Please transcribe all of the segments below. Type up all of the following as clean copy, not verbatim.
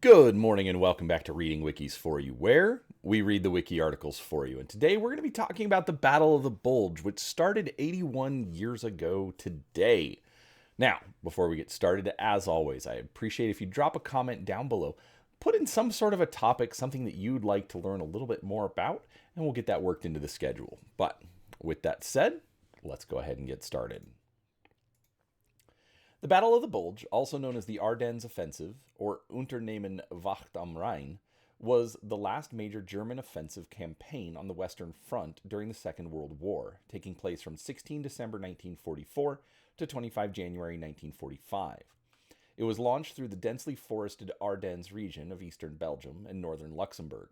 Good morning and welcome back to Reading Wikis for You, where we read the wiki articles for you. And today we're going to be talking about the Battle of the Bulge, which started 81 years ago today. Now, before we get started, as always, I appreciate if you drop a comment down below, put in some sort of a topic, something that you'd like to learn a little bit more about, and we'll get that worked into the schedule. But with that said, let's go ahead and get started. The Battle of the Bulge, also known as the Ardennes Offensive, or Unternehmen Wacht am Rhein, was the last major German offensive campaign on the Western Front during the Second World War, taking place from 16 December 1944 to 25 January 1945. It was launched through the densely forested Ardennes region of eastern Belgium and northern Luxembourg.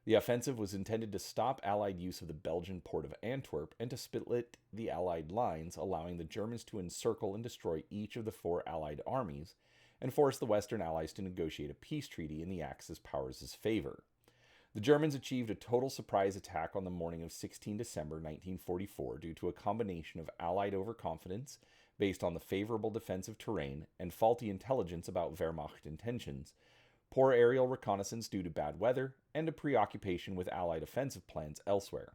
The offensive was intended to stop Allied use of the Belgian port of Antwerp and to split the Allied lines, allowing the Germans to encircle and destroy each of the four Allied armies and force the Western Allies to negotiate a peace treaty in the Axis powers' favor. The Germans achieved a total surprise attack on the morning of 16 December 1944 due to a combination of Allied overconfidence based on the favorable defensive terrain and faulty intelligence about Wehrmacht intentions, poor aerial reconnaissance due to bad weather, and a preoccupation with Allied offensive plans elsewhere.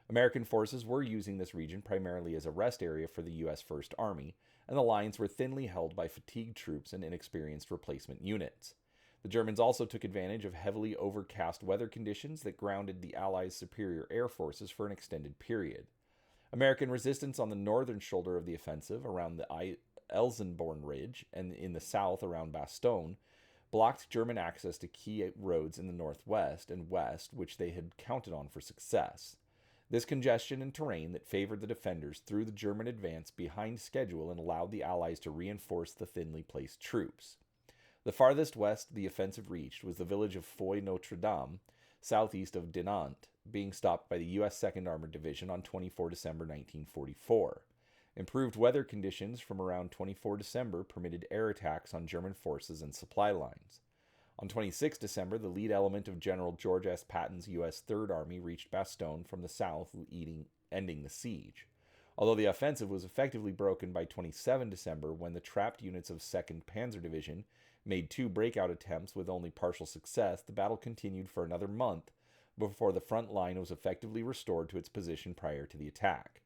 American forces were using this region primarily as a rest area for the U.S. First Army, and the lines were thinly held by fatigued troops and inexperienced replacement units. The Germans also took advantage of heavily overcast weather conditions that grounded the Allies' superior air forces for an extended period. American resistance on the northern shoulder of the offensive, around the Elsenborn Ridge, and in the south around Bastogne, blocked German access to key roads in the northwest and west, which they had counted on for success. This congestion and terrain that favored the defenders threw the German advance behind schedule and allowed the Allies to reinforce the thinly placed troops. The farthest west the offensive reached was the village of Foy Notre Dame, southeast of Dinant, being stopped by the U.S. 2nd Armored Division on 24 December 1944. Improved weather conditions from around 24 December permitted air attacks on German forces and supply lines. On 26 December, the lead element of General George S. Patton's U.S. Third Army reached Bastogne from the south, ending the siege. Although the offensive was effectively broken by 27 December when the trapped units of 2nd Panzer Division made two breakout attempts with only partial success, the battle continued for another month before the front line was effectively restored to its position prior to the attack.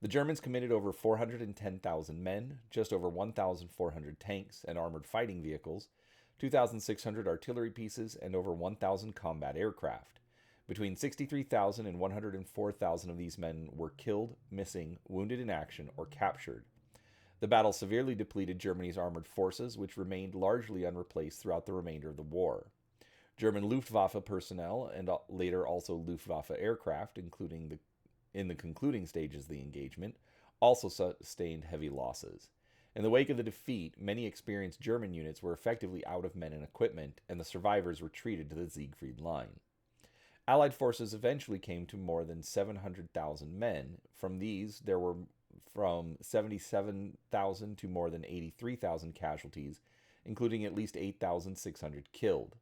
The Germans committed over 410,000 men, just over 1,400 tanks and armored fighting vehicles, 2,600 artillery pieces, and over 1,000 combat aircraft. Between 63,000 and 104,000 of these men were killed, missing, wounded in action, or captured. The battle severely depleted Germany's armored forces, which remained largely unreplaced throughout the remainder of the war. German Luftwaffe personnel, and later also Luftwaffe aircraft, including in the concluding stages of the engagement, also sustained heavy losses. In the wake of the defeat, many experienced German units were effectively out of men and equipment, and the survivors retreated to the Siegfried Line. Allied forces eventually came to more than 700,000 men. From these, there were from 77,000 to more than 83,000 casualties, including at least 8,600 killed.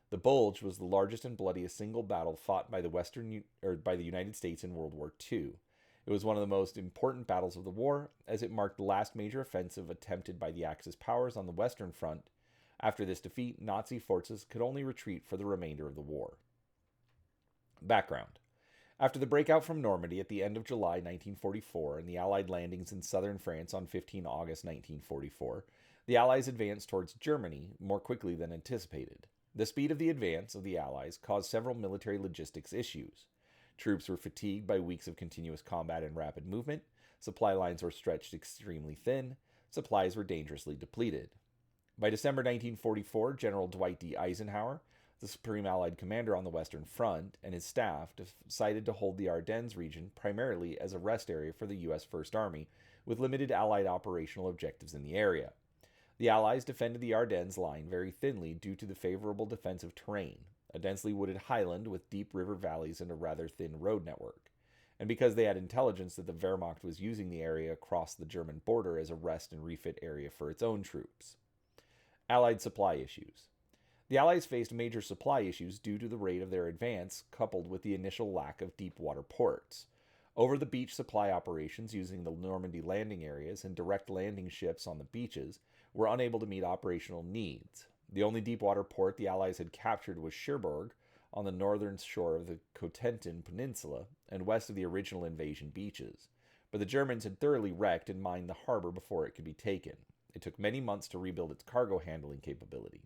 The Bulge was the largest and bloodiest single battle fought by the United States in World War II. It was one of the most important battles of the war, as it marked the last major offensive attempted by the Axis powers on the Western Front. After this defeat, Nazi forces could only retreat for the remainder of the war. Background. After the breakout from Normandy at the end of July 1944 and the Allied landings in southern France on 15 August 1944, the Allies advanced towards Germany more quickly than anticipated. The speed of the advance of the Allies caused several military logistics issues. Troops were fatigued by weeks of continuous combat and rapid movement, supply lines were stretched extremely thin, supplies were dangerously depleted. By December 1944, General Dwight D. Eisenhower, the Supreme Allied Commander on the Western Front, and his staff decided to hold the Ardennes region primarily as a rest area for the U.S. First Army, with limited Allied operational objectives in the area. The Allies defended the Ardennes line very thinly due to the favorable defensive terrain, a densely wooded highland with deep river valleys and a rather thin road network, and because they had intelligence that the Wehrmacht was using the area across the German border as a rest and refit area for its own troops. Allied supply issues. The Allies faced major supply issues due to the rate of their advance, coupled with the initial lack of deep water ports. Over-the-beach supply operations using the Normandy landing areas and direct landing ships on the beaches were unable to meet operational needs. The only deep-water port the Allies had captured was Cherbourg, on the northern shore of the Cotentin Peninsula and west of the original invasion beaches. But the Germans had thoroughly wrecked and mined the harbor before it could be taken. It took many months to rebuild its cargo handling capability.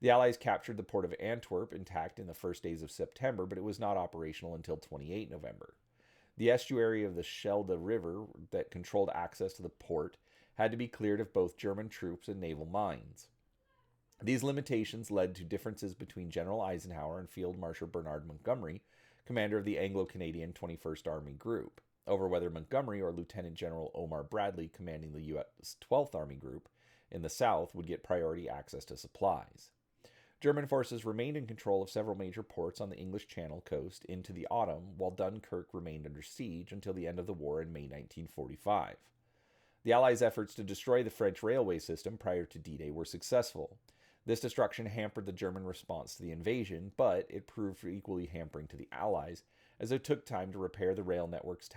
The Allies captured the port of Antwerp intact in the first days of September, but it was not operational until 28 November. The estuary of the Schelde River that controlled access to the port had to be cleared of both German troops and naval mines. These limitations led to differences between General Eisenhower and Field Marshal Bernard Montgomery, commander of the Anglo-Canadian 21st Army Group, over whether Montgomery or Lieutenant General Omar Bradley, commanding the U.S. 12th Army Group in the south, would get priority access to supplies. German forces remained in control of several major ports on the English Channel coast into the autumn, while Dunkirk remained under siege until the end of the war in May 1945. The Allies' efforts to destroy the French railway system prior to D-Day were successful. This destruction hampered the German response to the invasion, but it proved equally hampering to the Allies, as it took time to repair the rail network's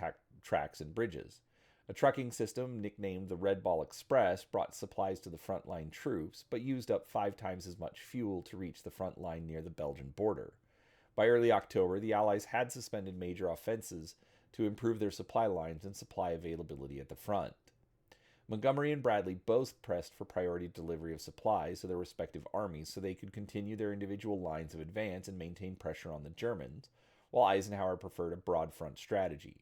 tracks and bridges. A trucking system, nicknamed the Red Ball Express, brought supplies to the frontline troops, but used up 5 times as much fuel to reach the front line near the Belgian border. By early October, the Allies had suspended major offensives to improve their supply lines and supply availability at the front. Montgomery and Bradley both pressed for priority delivery of supplies to their respective armies so they could continue their individual lines of advance and maintain pressure on the Germans, while Eisenhower preferred a broad front strategy.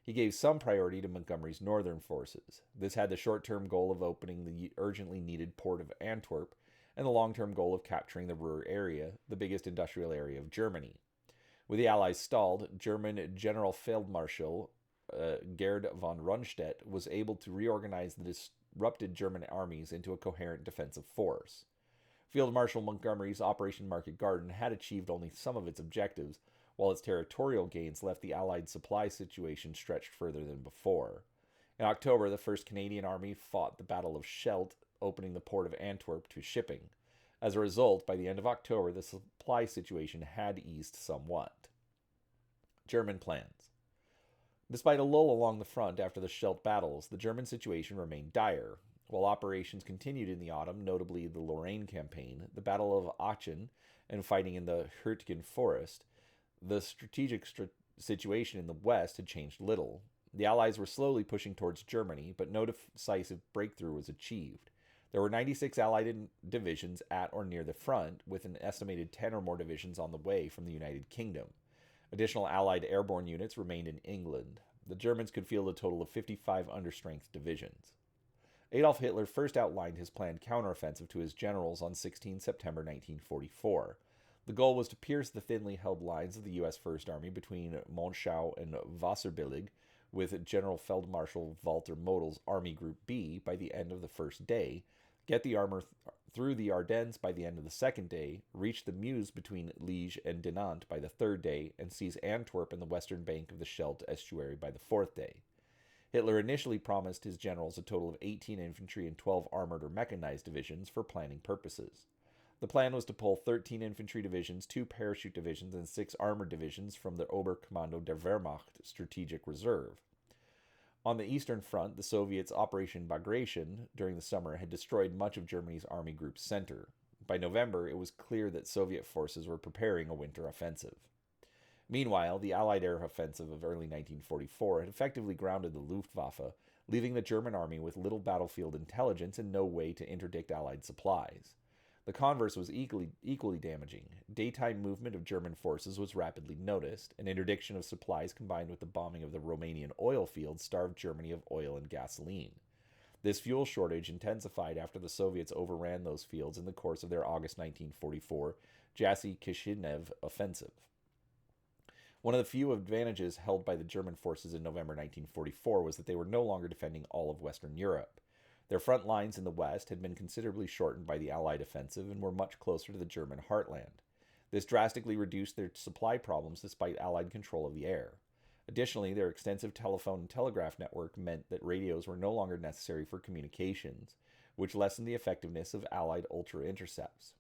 He gave some priority to Montgomery's northern forces. This had the short-term goal of opening the urgently needed port of Antwerp and the long-term goal of capturing the Ruhr area, the biggest industrial area of Germany. With the Allies stalled, German General Feldmarschall Gerd von Rundstedt was able to reorganize the disrupted German armies into a coherent defensive force. Field Marshal Montgomery's Operation Market Garden had achieved only some of its objectives, while its territorial gains left the Allied supply situation stretched further than before. In October, the 1st Canadian Army fought the Battle of Scheldt, opening the port of Antwerp to shipping. As a result, by the end of October, the supply situation had eased somewhat. German plans. Despite a lull along the front after the Scheldt battles, the German situation remained dire. While operations continued in the autumn, notably the Lorraine campaign, the Battle of Aachen, and fighting in the Hürtgen forest, the strategic situation in the west had changed little. The Allies were slowly pushing towards Germany, but no decisive breakthrough was achieved. There were 96 Allied divisions at or near the front, with an estimated 10 or more divisions on the way from the United Kingdom. Additional Allied airborne units remained in England. The Germans could field a total of 55 understrength divisions. Adolf Hitler first outlined his planned counteroffensive to his generals on 16 September 1944. The goal was to pierce the thinly held lines of the U.S. First Army between Monschau and Wasserbillig with General Feldmarschal Walter Model's Army Group B by the end of the first day, get the armor through the Ardennes by the end of the second day, reach the Meuse between Liege and Dinant by the third day, and seize Antwerp and the western bank of the Scheldt estuary by the fourth day. Hitler initially promised his generals a total of 18 infantry and 12 armored or mechanized divisions for planning purposes. The plan was to pull 13 infantry divisions, 2 parachute divisions, and 6 armored divisions from the Oberkommando der Wehrmacht Strategic Reserve. On the Eastern Front, the Soviets' Operation Bagration during the summer had destroyed much of Germany's Army Group's center. By November, it was clear that Soviet forces were preparing a winter offensive. Meanwhile, the Allied air offensive of early 1944 had effectively grounded the Luftwaffe, leaving the German army with little battlefield intelligence and no way to interdict Allied supplies. The converse was equally damaging. Daytime movement of German forces was rapidly noticed. An interdiction of supplies combined with the bombing of the Romanian oil fields starved Germany of oil and gasoline. This fuel shortage intensified after the Soviets overran those fields in the course of their August 1944 Jassy-Kishinev offensive. One of the few advantages held by the German forces in November 1944 was that they were no longer defending all of Western Europe. Their front lines in the west had been considerably shortened by the Allied offensive and were much closer to the German heartland. This drastically reduced their supply problems despite Allied control of the air. Additionally, their extensive telephone and telegraph network meant that radios were no longer necessary for communications, which lessened the effectiveness of Allied ultra-intercepts.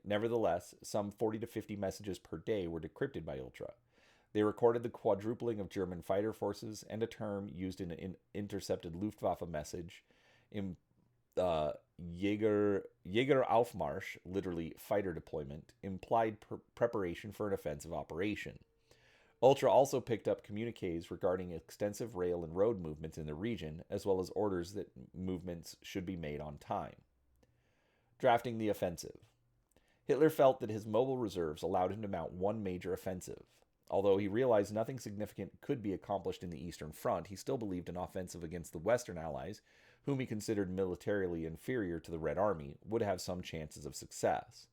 Nevertheless, some 40 to 50 messages per day were decrypted by Ultra. They recorded the quadrupling of German fighter forces, and a term used in an intercepted Luftwaffe message Jägeraufmarsch, literally fighter deployment, implied preparation for an offensive operation. Ultra also picked up communiques regarding extensive rail and road movements in the region, as well as orders that movements should be made on time. Drafting the offensive. Hitler felt that his mobile reserves allowed him to mount one major offensive. Although he realized nothing significant could be accomplished in the Eastern Front, he still believed an offensive against the Western Allies, whom he considered militarily inferior to the Red Army, would have some chances of success.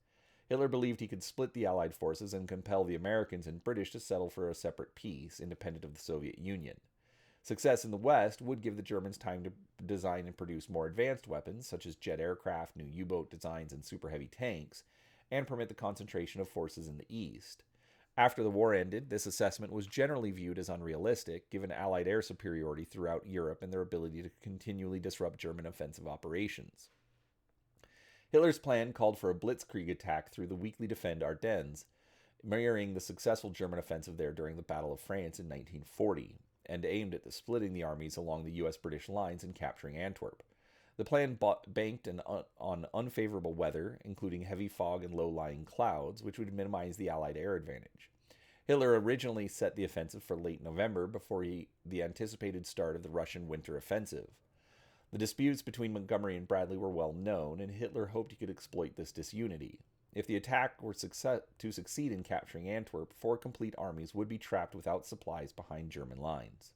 Hitler believed he could split the Allied forces and compel the Americans and British to settle for a separate peace, independent of the Soviet Union. Success in the West would give the Germans time to design and produce more advanced weapons, such as jet aircraft, new U-boat designs, and super heavy tanks, and permit the concentration of forces in the East. After the war ended, this assessment was generally viewed as unrealistic, given Allied air superiority throughout Europe and their ability to continually disrupt German offensive operations. Hitler's plan called for a blitzkrieg attack through the weakly defended Ardennes, mirroring the successful German offensive there during the Battle of France in 1940, and aimed at splitting the armies along the U.S.-British lines and capturing Antwerp. The plan banked on unfavorable weather, including heavy fog and low-lying clouds, which would minimize the Allied air advantage. Hitler originally set the offensive for late November before the anticipated start of the Russian winter offensive. The disputes between Montgomery and Bradley were well known, and Hitler hoped he could exploit this disunity. If the attack were to succeed in capturing Antwerp, 4 complete armies would be trapped without supplies behind German lines.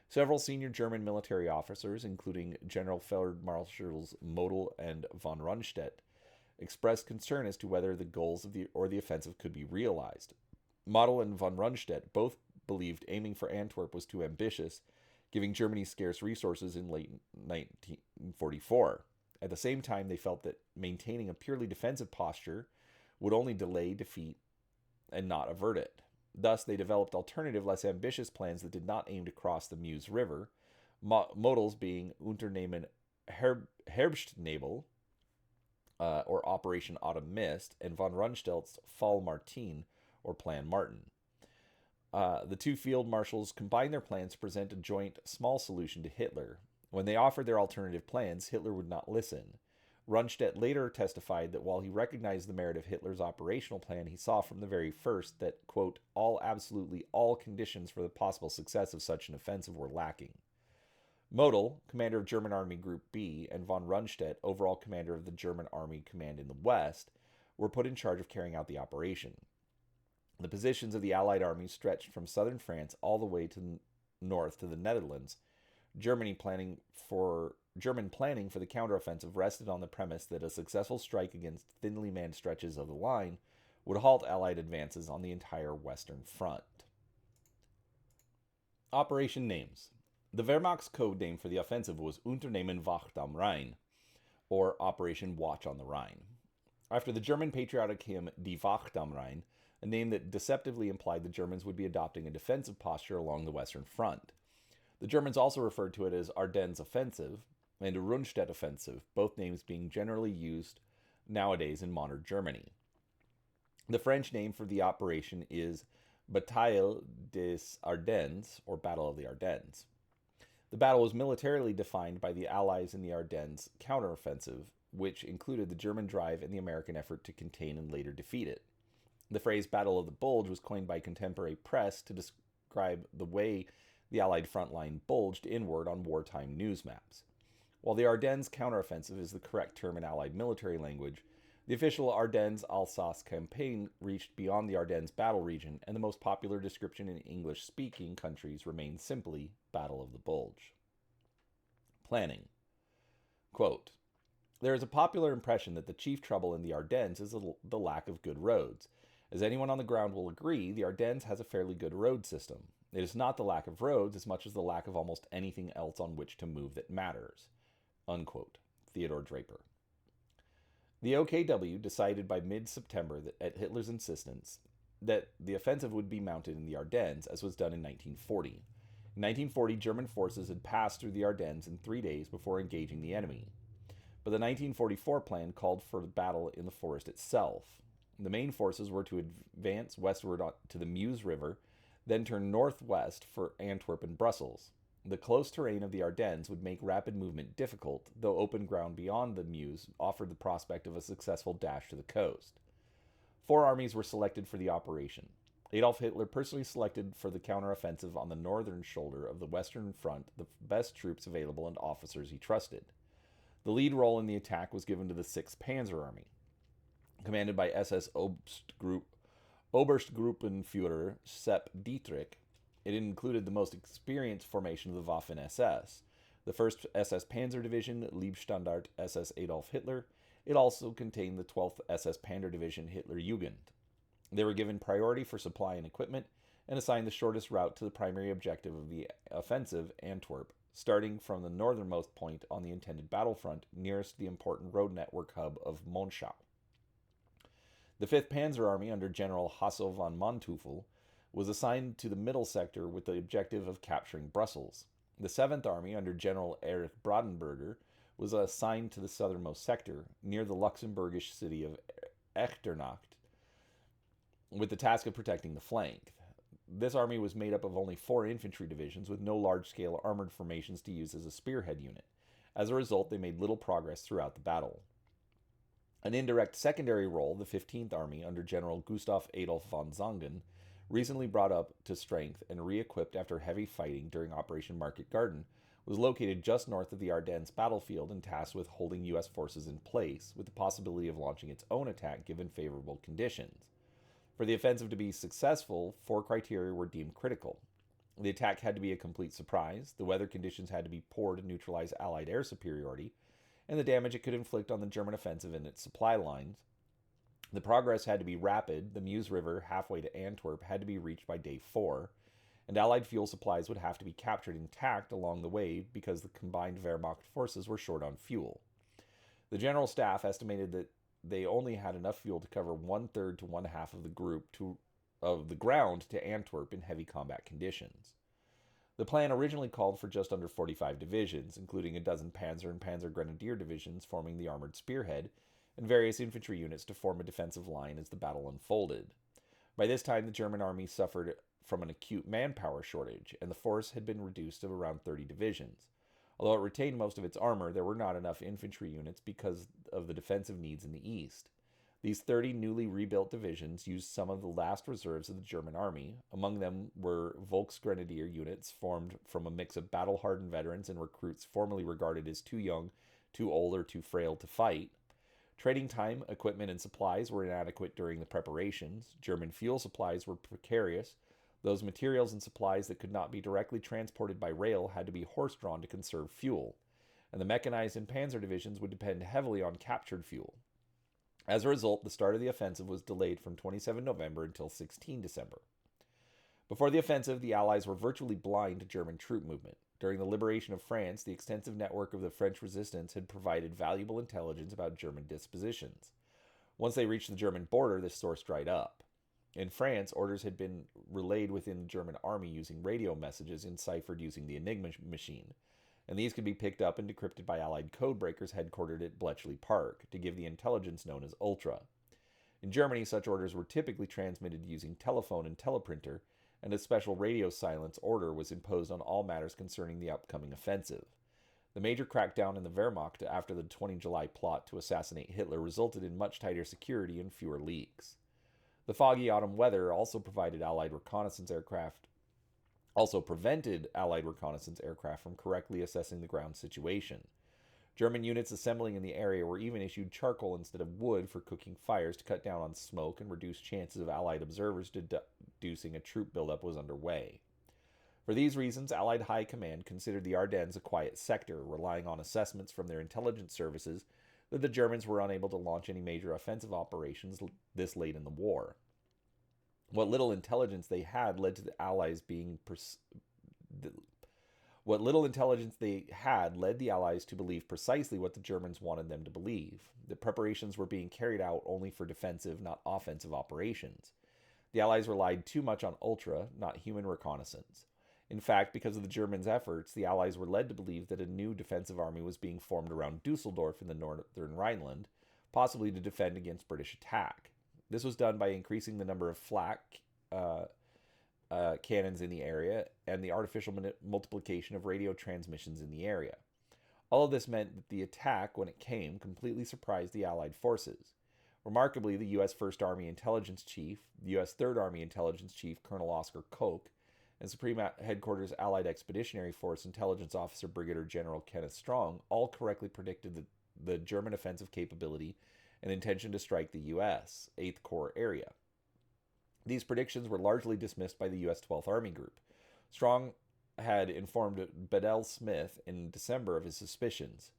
Several senior German military officers, including General Feldmarschalls Model and von Rundstedt, expressed concern as to whether the goals of the offensive could be realized. Model and von Rundstedt both believed aiming for Antwerp was too ambitious, giving Germany scarce resources in late 1944. At the same time, they felt that maintaining a purely defensive posture would only delay defeat and not avert it. Thus, they developed alternative, less ambitious plans that did not aim to cross the Meuse River, Model's being Unternehmen Herbstnebel, or Operation Autumn Mist, and von Rundstedt's Fall Martin, or Plan Martin. The two field marshals combined their plans to present a joint small solution to Hitler. When they offered their alternative plans, Hitler would not listen. Rundstedt later testified that while he recognized the merit of Hitler's operational plan, he saw from the very first that, quote, absolutely all conditions for the possible success of such an offensive were lacking. Model, commander of German Army Group B, and von Rundstedt, overall commander of the German Army Command in the West, were put in charge of carrying out the operation. The positions of the Allied armies stretched from southern France all the way to north to the Netherlands. German planning for the counteroffensive rested on the premise that a successful strike against thinly manned stretches of the line would halt Allied advances on the entire Western Front. Operation names. The Wehrmacht's code name for the offensive was Unternehmen Wacht am Rhein, or Operation Watch on the Rhine. After the German patriotic hymn Die Wacht am Rhein, a name that deceptively implied the Germans would be adopting a defensive posture along the Western Front. The Germans also referred to it as Ardennes Offensive and Rundstedt Offensive, both names being generally used nowadays in modern Germany. The French name for the operation is Bataille des Ardennes, or Battle of the Ardennes. The battle was militarily defined by the Allies in the Ardennes counteroffensive, which included the German drive and the American effort to contain and later defeat it. The phrase Battle of the Bulge was coined by contemporary press to describe the way the Allied front line bulged inward on wartime news maps. While the Ardennes counteroffensive is the correct term in Allied military language, the official Ardennes-Alsace campaign reached beyond the Ardennes battle region, and the most popular description in English-speaking countries remains simply Battle of the Bulge. Planning. Quote, there is a popular impression that the chief trouble in the Ardennes is the lack of good roads. As anyone on the ground will agree, the Ardennes has a fairly good road system. It is not the lack of roads as much as the lack of almost anything else on which to move that matters. Unquote. Theodore Draper. The OKW decided by mid-September at Hitler's insistence that the offensive would be mounted in the Ardennes, as was done in 1940. In 1940, German forces had passed through the Ardennes in 3 days before engaging the enemy. But the 1944 plan called for the battle in the forest itself. The main forces were to advance westward to the Meuse River, then turn northwest for Antwerp and Brussels. The close terrain of the Ardennes would make rapid movement difficult, though open ground beyond the Meuse offered the prospect of a successful dash to the coast. 4 armies were selected for the operation. Adolf Hitler personally selected for the counteroffensive on the northern shoulder of the Western Front the best troops available and officers he trusted. The lead role in the attack was given to the 6th Panzer Army, commanded by SS Oberstgruppenführer Sepp Dietrich. It included the most experienced formation of the Waffen-SS, the 1st SS Panzer Division, Leibstandarte SS Adolf Hitler. It also contained the 12th SS Panzer Division Hitlerjugend. They were given priority for supply and equipment and assigned the shortest route to the primary objective of the offensive, Antwerp, starting from the northernmost point on the intended battlefront nearest the important road network hub of Monschau. The 5th Panzer Army under General Hasso von Manteuffel was assigned to the middle sector with the objective of capturing Brussels. The 7th Army under General Erich Bradenberger was assigned to the southernmost sector, near the Luxembourgish city of Echternach, with the task of protecting the flank. This army was made up of only 4 infantry divisions with no large-scale armored formations to use as a spearhead unit. As a result, they made little progress throughout the battle. An indirect secondary role, the 15th Army under General Gustav Adolf von Zangen, recently brought up to strength and re-equipped after heavy fighting during Operation Market Garden, was located just north of the Ardennes battlefield and tasked with holding U.S. forces in place, with the possibility of launching its own attack given favorable conditions. For the offensive to be successful, 4 criteria were deemed critical. The attack had to be a complete surprise, the weather conditions had to be poor to neutralize Allied air superiority, and the damage it could inflict on the German offensive and its supply lines. The progress had to be rapid, the Meuse River, halfway to Antwerp, had to be reached by day 4, and Allied fuel supplies would have to be captured intact along the way because the combined Wehrmacht forces were short on fuel. The General Staff estimated that they only had enough fuel to cover 1/3 to 1/2 of the of the ground to Antwerp in heavy combat conditions. The plan originally called for just under 45 divisions, including a dozen Panzer and Panzer Grenadier divisions forming the armored spearhead, and various infantry units to form a defensive line as the battle unfolded. By this time, the German army suffered from an acute manpower shortage, and the force had been reduced to around 30 divisions. Although it retained most of its armor, there were not enough infantry units because of the defensive needs in the east. These 30 newly rebuilt divisions used some of the last reserves of the German army. Among them were Volksgrenadier units formed from a mix of battle-hardened veterans and recruits formerly regarded as too young, too old, or too frail to fight. Training time, equipment, and supplies were inadequate during the preparations. German fuel supplies were precarious. Those materials and supplies that could not be directly transported by rail had to be horse-drawn to conserve fuel, and the mechanized and panzer divisions would depend heavily on captured fuel. As a result, the start of the offensive was delayed from 27 November until 16 December. Before the offensive, the Allies were virtually blind to German troop movement. During the liberation of France, the extensive network of the French resistance had provided valuable intelligence about German dispositions. Once they reached the German border, this source dried up. In France, orders had been relayed within the German army using radio messages enciphered using the Enigma machine, and these could be picked up and decrypted by Allied codebreakers headquartered at Bletchley Park to give the intelligence known as Ultra. In Germany, such orders were typically transmitted using telephone and teleprinter, and a special radio silence order was imposed on all matters concerning the upcoming offensive. The major crackdown in the Wehrmacht after the 20 July plot to assassinate Hitler resulted in much tighter security and fewer leaks. The foggy autumn weather also prevented Allied reconnaissance aircraft from correctly assessing the ground situation. German units assembling in the area were even issued charcoal instead of wood for cooking fires to cut down on smoke and reduce chances of Allied observers deducing a troop buildup was underway. For these reasons, Allied High Command considered the Ardennes a quiet sector, relying on assessments from their intelligence services that the Germans were unable to launch any major offensive operations this late in the war. What little intelligence they had led the Allies to believe precisely what the Germans wanted them to believe. The preparations were being carried out only for defensive, not offensive operations. The Allies relied too much on ultra, not human reconnaissance. In fact, because of the Germans' efforts, the Allies were led to believe that a new defensive army was being formed around Dusseldorf in the northern Rhineland, possibly to defend against British attack. This was done by increasing the number of flak cannons in the area and the artificial multiplication of radio transmissions in the area. All of this meant that the attack, when it came, completely surprised the Allied forces. Remarkably, the U.S. 1st Army Intelligence Chief, the U.S. 3rd Army Intelligence Chief, Colonel Oscar Koch, and Supreme Headquarters Allied Expeditionary Force Intelligence Officer Brigadier General Kenneth Strong all correctly predicted the German offensive capability and intention to strike the U.S. 8th Corps area. These predictions were largely dismissed by the U.S. 12th Army Group. Strong had informed Bedell Smith in December of his suspicions.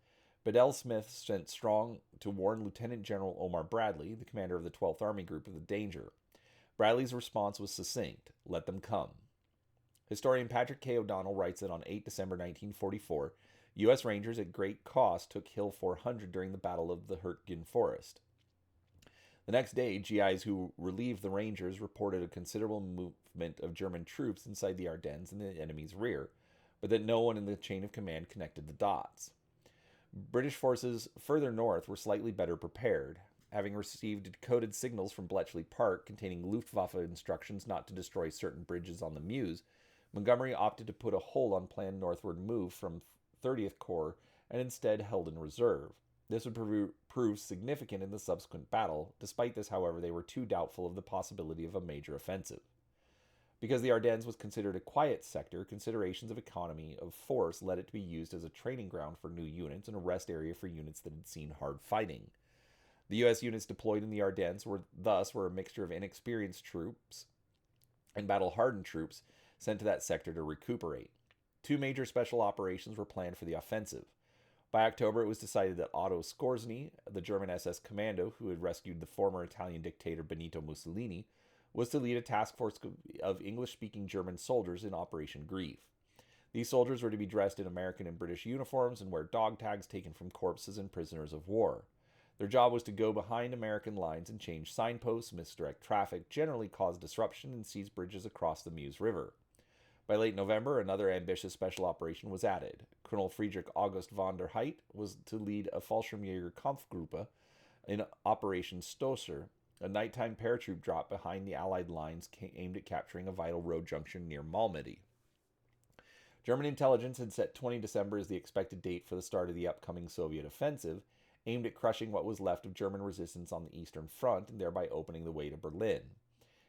Bedell Smith sent Strong to warn Lieutenant General Omar Bradley, the commander of the 12th Army Group, of the danger. Bradley's response was succinct: "Let them come." Historian Patrick K. O'Donnell writes that on 8 December 1944, U.S. Rangers at great cost took Hill 400 during the Battle of the Hurtgen Forest. The next day, GIs who relieved the Rangers reported a considerable movement of German troops inside the Ardennes in the enemy's rear, but that no one in the chain of command connected the dots. British forces further north were slightly better prepared. Having received decoded signals from Bletchley Park containing Luftwaffe instructions not to destroy certain bridges on the Meuse, Montgomery opted to put a hold on planned northward move from 30th Corps and instead held in reserve. This would prove significant in the subsequent battle. Despite this, however, they were too doubtful of the possibility of a major offensive. Because the Ardennes was considered a quiet sector, considerations of economy of force led it to be used as a training ground for new units and a rest area for units that had seen hard fighting. The U.S. units deployed in the Ardennes were a mixture of inexperienced troops and battle-hardened troops sent to that sector to recuperate. 2 major special operations were planned for the offensive. By October, it was decided that Otto Skorzeny, the German SS commando who had rescued the former Italian dictator Benito Mussolini, was to lead a task force of English-speaking German soldiers in Operation Grief. These soldiers were to be dressed in American and British uniforms and wear dog tags taken from corpses and prisoners of war. Their job was to go behind American lines and change signposts, misdirect traffic, generally cause disruption, and seize bridges across the Meuse River. By late November, another ambitious special operation was added. Colonel Friedrich August von der Heydt was to lead a Fallschirmjäger Kampfgruppe in Operation Stosser, a nighttime paratroop drop behind the Allied lines aimed at capturing a vital road junction near Malmedy. German intelligence had set 20 December as the expected date for the start of the upcoming Soviet offensive, aimed at crushing what was left of German resistance on the Eastern Front and thereby opening the way to Berlin.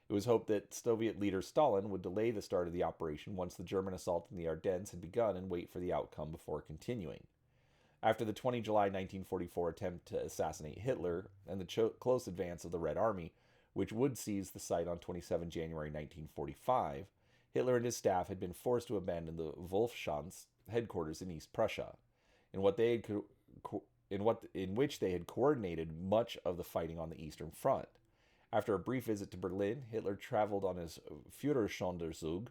It was hoped that Soviet leader Stalin would delay the start of the operation once the German assault in the Ardennes had begun and wait for the outcome before continuing. After the 20 July 1944 attempt to assassinate Hitler and the close advance of the Red Army, which would seize the site on 27 January 1945, Hitler and his staff had been forced to abandon the Wolfschanz headquarters in East Prussia, in which they had coordinated much of the fighting on the Eastern Front. After a brief visit to Berlin, Hitler traveled on his Führerschonderzug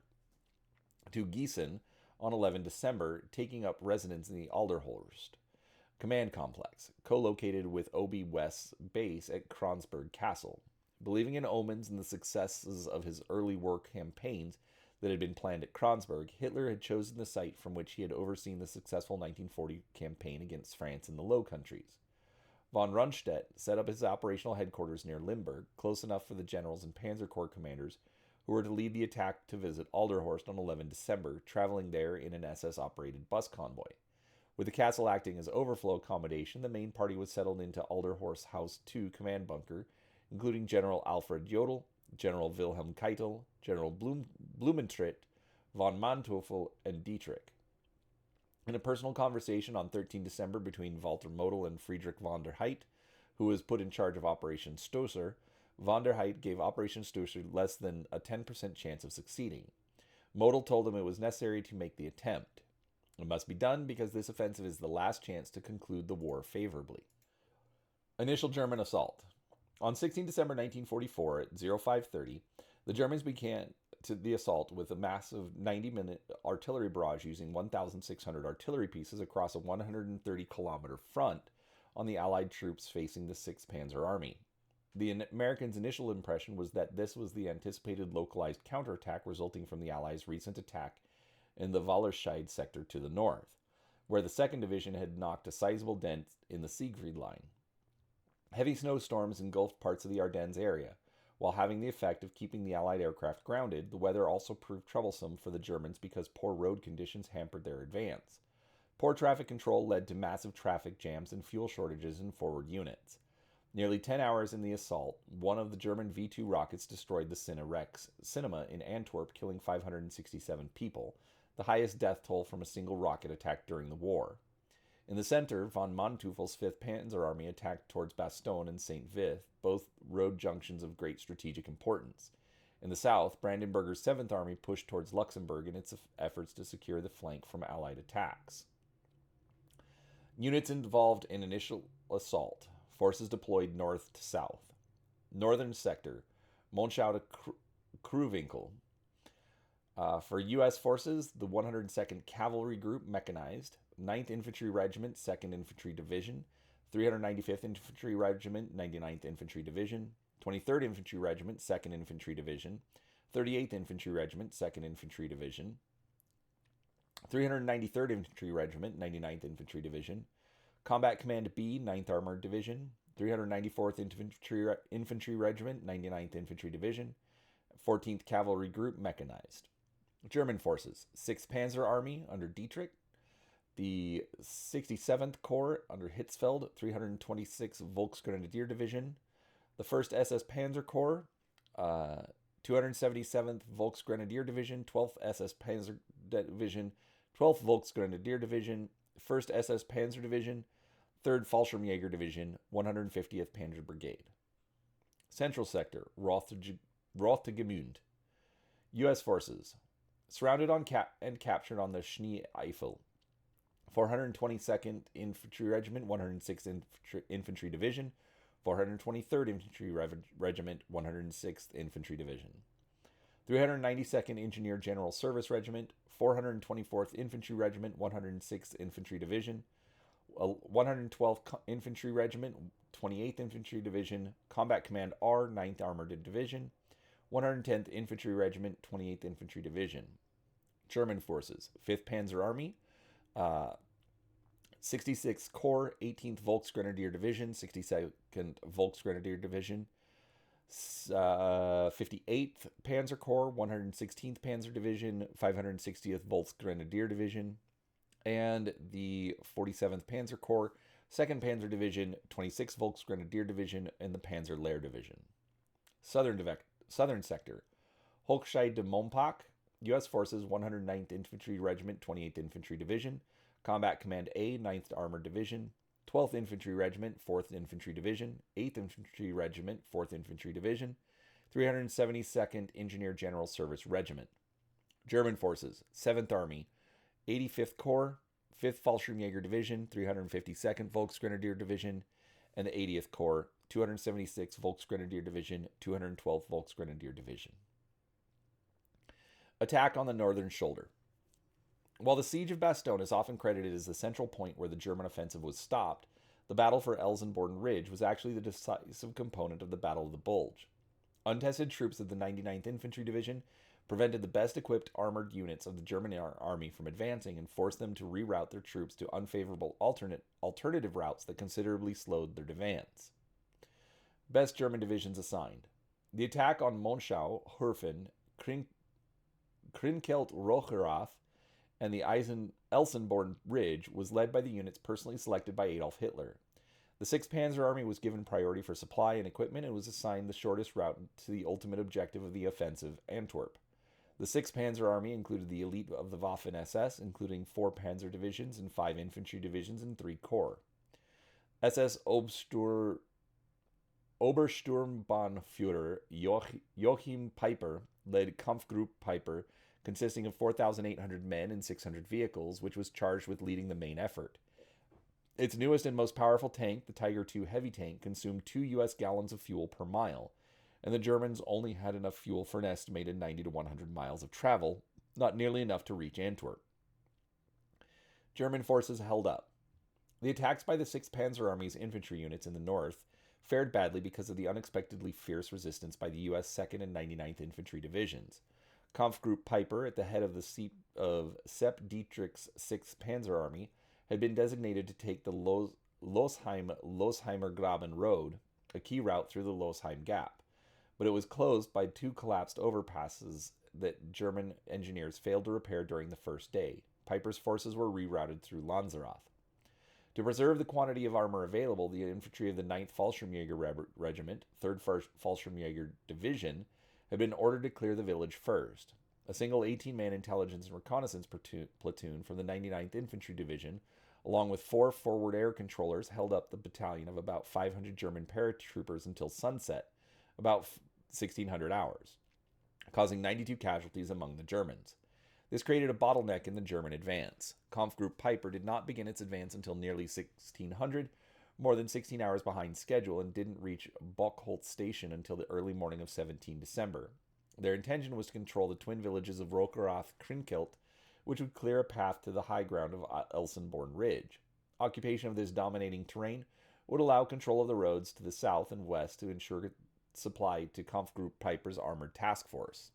to Gießen on 11 December, taking up residence in the Alderhorst command complex, co-located with OB West's base at Kronsberg Castle. Believing in omens and the successes of his early war campaigns that had been planned at Kronsberg, Hitler had chosen the site from which he had overseen the successful 1940 campaign against France in the Low Countries. Von Rundstedt set up his operational headquarters near Limburg, close enough for the generals and Panzer Corps commanders who were to lead the attack to visit Alderhorst on 11 December, traveling there in an SS-operated bus convoy. With the castle acting as overflow accommodation, the main party was settled into Alderhorst House 2 command bunker, including General Alfred Jodl, General Wilhelm Keitel, General Blumentritt, von Manteuffel, and Dietrich. In a personal conversation on 13 December between Walter Model and Friedrich von der Heydt, who was put in charge of Operation Stosser, von der Heydt gave Operation Stosser less than a 10% chance of succeeding. Model told him it was necessary to make the attempt. It must be done because this offensive is the last chance to conclude the war favorably. Initial German assault. On 16 December 1944 at 0530, the Germans began the assault with a massive 90-minute artillery barrage using 1,600 artillery pieces across a 130-kilometer front on the Allied troops facing the 6th Panzer Army. The Americans' initial impression was that this was the anticipated localized counterattack resulting from the Allies' recent attack in the Wallerscheid sector to the north, where the 2nd Division had knocked a sizable dent in the Siegfried Line. Heavy snowstorms engulfed parts of the Ardennes area, While having the effect of keeping the Allied aircraft grounded, the weather also proved troublesome for the Germans because poor road conditions hampered their advance. Poor traffic control led to massive traffic jams and fuel shortages in forward units. Nearly 10 hours in the assault, one of the German V-2 rockets destroyed the cinema in Antwerp, killing 567 people, the highest death toll from a single rocket attack during the war. In the center, von Manteuffel's 5th Panzer Army attacked towards Bastogne and St. Vith, both road junctions of great strategic importance. In the south, Brandenburger's 7th Army pushed towards Luxembourg in its efforts to secure the flank from Allied attacks. Units involved in initial assault. Forces deployed north to south. Northern sector, Monschau to Kruwinkel. For U.S. forces, the 102nd Cavalry Group mechanized, 9th Infantry Regiment, 2nd Infantry Division, 395th Infantry Regiment, 99th Infantry Division, 23rd Infantry Regiment, 2nd Infantry Division, 38th Infantry Regiment, 2nd Infantry Division, 393rd Infantry Regiment, 99th Infantry Division, Combat Command B, 9th Armored Division, 394th Infantry Regiment, 99th Infantry Division, 14th Cavalry Group mechanized. German forces, 6th Panzer Army under Dietrich, the 67th Corps under Hitzfeld, 326th Volksgrenadier Division, the 1st SS Panzer Corps, 277th Volksgrenadier Division, 12th SS Panzer Division, 12th Volksgrenadier Division, 1st SS Panzer Division, 3rd Fallschirmjäger Division, 150th Panzer Brigade. Central Sector, Rothgemund. U.S. forces, surrounded and captured on the Schnee Eifel. 422nd Infantry Regiment, 106th Infantry Division, 423rd Infantry Regiment, 106th Infantry Division. 392nd Engineer General Service Regiment, 424th Infantry Regiment, 106th Infantry Division, 112th Infantry Regiment, 28th Infantry Division, Combat Command R, 9th Armored Division, 110th Infantry Regiment, 28th Infantry Division. German forces, 5th Panzer Army, 66th Corps, 18th Volksgrenadier Division, 62nd Volksgrenadier Division, 58th Panzer Corps, 116th Panzer Division, 560th Volksgrenadier Division, and the 47th Panzer Corps, 2nd Panzer Division, 26th Volksgrenadier Division, and the Panzer Lehr Division. Southern Sector, Hochscheid de Montpack, U.S. Forces, 109th Infantry Regiment, 28th Infantry Division, Combat Command A, 9th Armored Division, 12th Infantry Regiment, 4th Infantry Division, 8th Infantry Regiment, 4th Infantry Division, 372nd Engineer General Service Regiment. German forces, 7th Army, 85th Corps, 5th Fallschirmjäger Division, 352nd Volksgrenadier Division, and the 80th Corps, 276th Volksgrenadier Division, 212th Volksgrenadier Division. Attack on the northern shoulder. While the siege of Bastogne is often credited as the central point where the German offensive was stopped, the battle for Elsenborn Ridge was actually the decisive component of the Battle of the Bulge. Untested troops of the 99th Infantry Division prevented the best equipped armored units of the German army from advancing and forced them to reroute their troops to unfavorable alternative routes that considerably slowed their advance. Best German divisions assigned. The attack on Monschau, Hürfen, Krinkelt-Rocherath, and the Elsenborn Ridge was led by the units personally selected by Adolf Hitler. The 6th Panzer Army was given priority for supply and equipment and was assigned the shortest route to the ultimate objective of the offensive, Antwerp. The 6th Panzer Army included the elite of the Waffen-SS, including 4 panzer divisions and 5 infantry divisions and 3 corps. SS Obersturmbannführer Joachim Peiper led Kampfgruppe Peiper, consisting of 4,800 men and 600 vehicles, which was charged with leading the main effort. Its newest and most powerful tank, the Tiger II heavy tank, consumed 2 U.S. gallons of fuel per mile, and the Germans only had enough fuel for an estimated 90 to 100 miles of travel, not nearly enough to reach Antwerp. German forces held up. The attacks by the 6th Panzer Army's infantry units in the north fared badly because of the unexpectedly fierce resistance by the U.S. 2nd and 99th Infantry Divisions. Kampfgruppe Peiper, at the head of Sepp Dietrich's 6th Panzer Army, had been designated to take the Losheim-Losheimer Graben Road, a key route through the Losheim Gap. but it was closed by two collapsed overpasses that German engineers failed to repair during the first day. Piper's forces were rerouted through Lanzarote. To preserve the quantity of armor available, the infantry of the 9th Fallschirmjäger Regiment, 3rd Fallschirmjäger Division, had been ordered to clear the village first. A single 18-man intelligence and reconnaissance platoon from the 99th Infantry Division, along with 4 forward air controllers, held up the battalion of about 500 German paratroopers until sunset, about 1600 hours, causing 92 casualties among the Germans. This created a bottleneck in the German advance. Kampfgruppe Piper did not begin its advance until nearly 1600, more than 16 hours behind schedule, and didn't reach Bockholtz Station until the early morning of 17 December. Their intention was to control the twin villages of Rockerath-Krinkelt, which would clear a path to the high ground of Elsenborn Ridge. Occupation of this dominating terrain would allow control of the roads to the south and west to ensure supply to Kampfgruppe Piper's armored task force.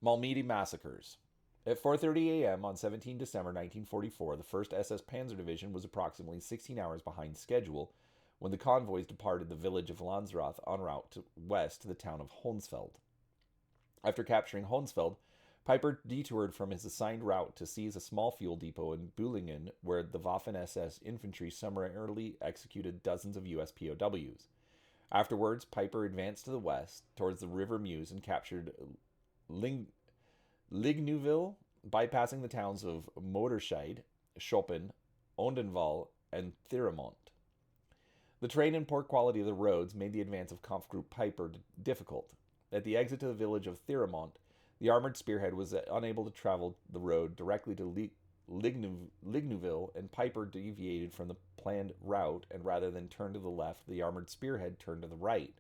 Malmedy massacres. At 4:30 a.m. on 17 December 1944, the 1st SS Panzer Division was approximately 16 hours behind schedule when the convoys departed the village of Lanzarote en route west to the town of Honsfeld. After capturing Honsfeld, Piper detoured from his assigned route to seize a small fuel depot in Bühlingen, where the Waffen-SS infantry summarily executed dozens of US POWs. Afterwards, Piper advanced to the west towards the River Meuse and captured Ligneuville, bypassing the towns of Moderscheid, Schoppen, Ondenval, and Thierremont. The terrain and poor quality of the roads made the advance of Kampfgruppe Piper difficult. At the exit to the village of Thierremont, the armored spearhead was unable to travel the road directly to Ligneuville, and Piper deviated from the planned route, and rather than turn to the left, the armored spearhead turned to the right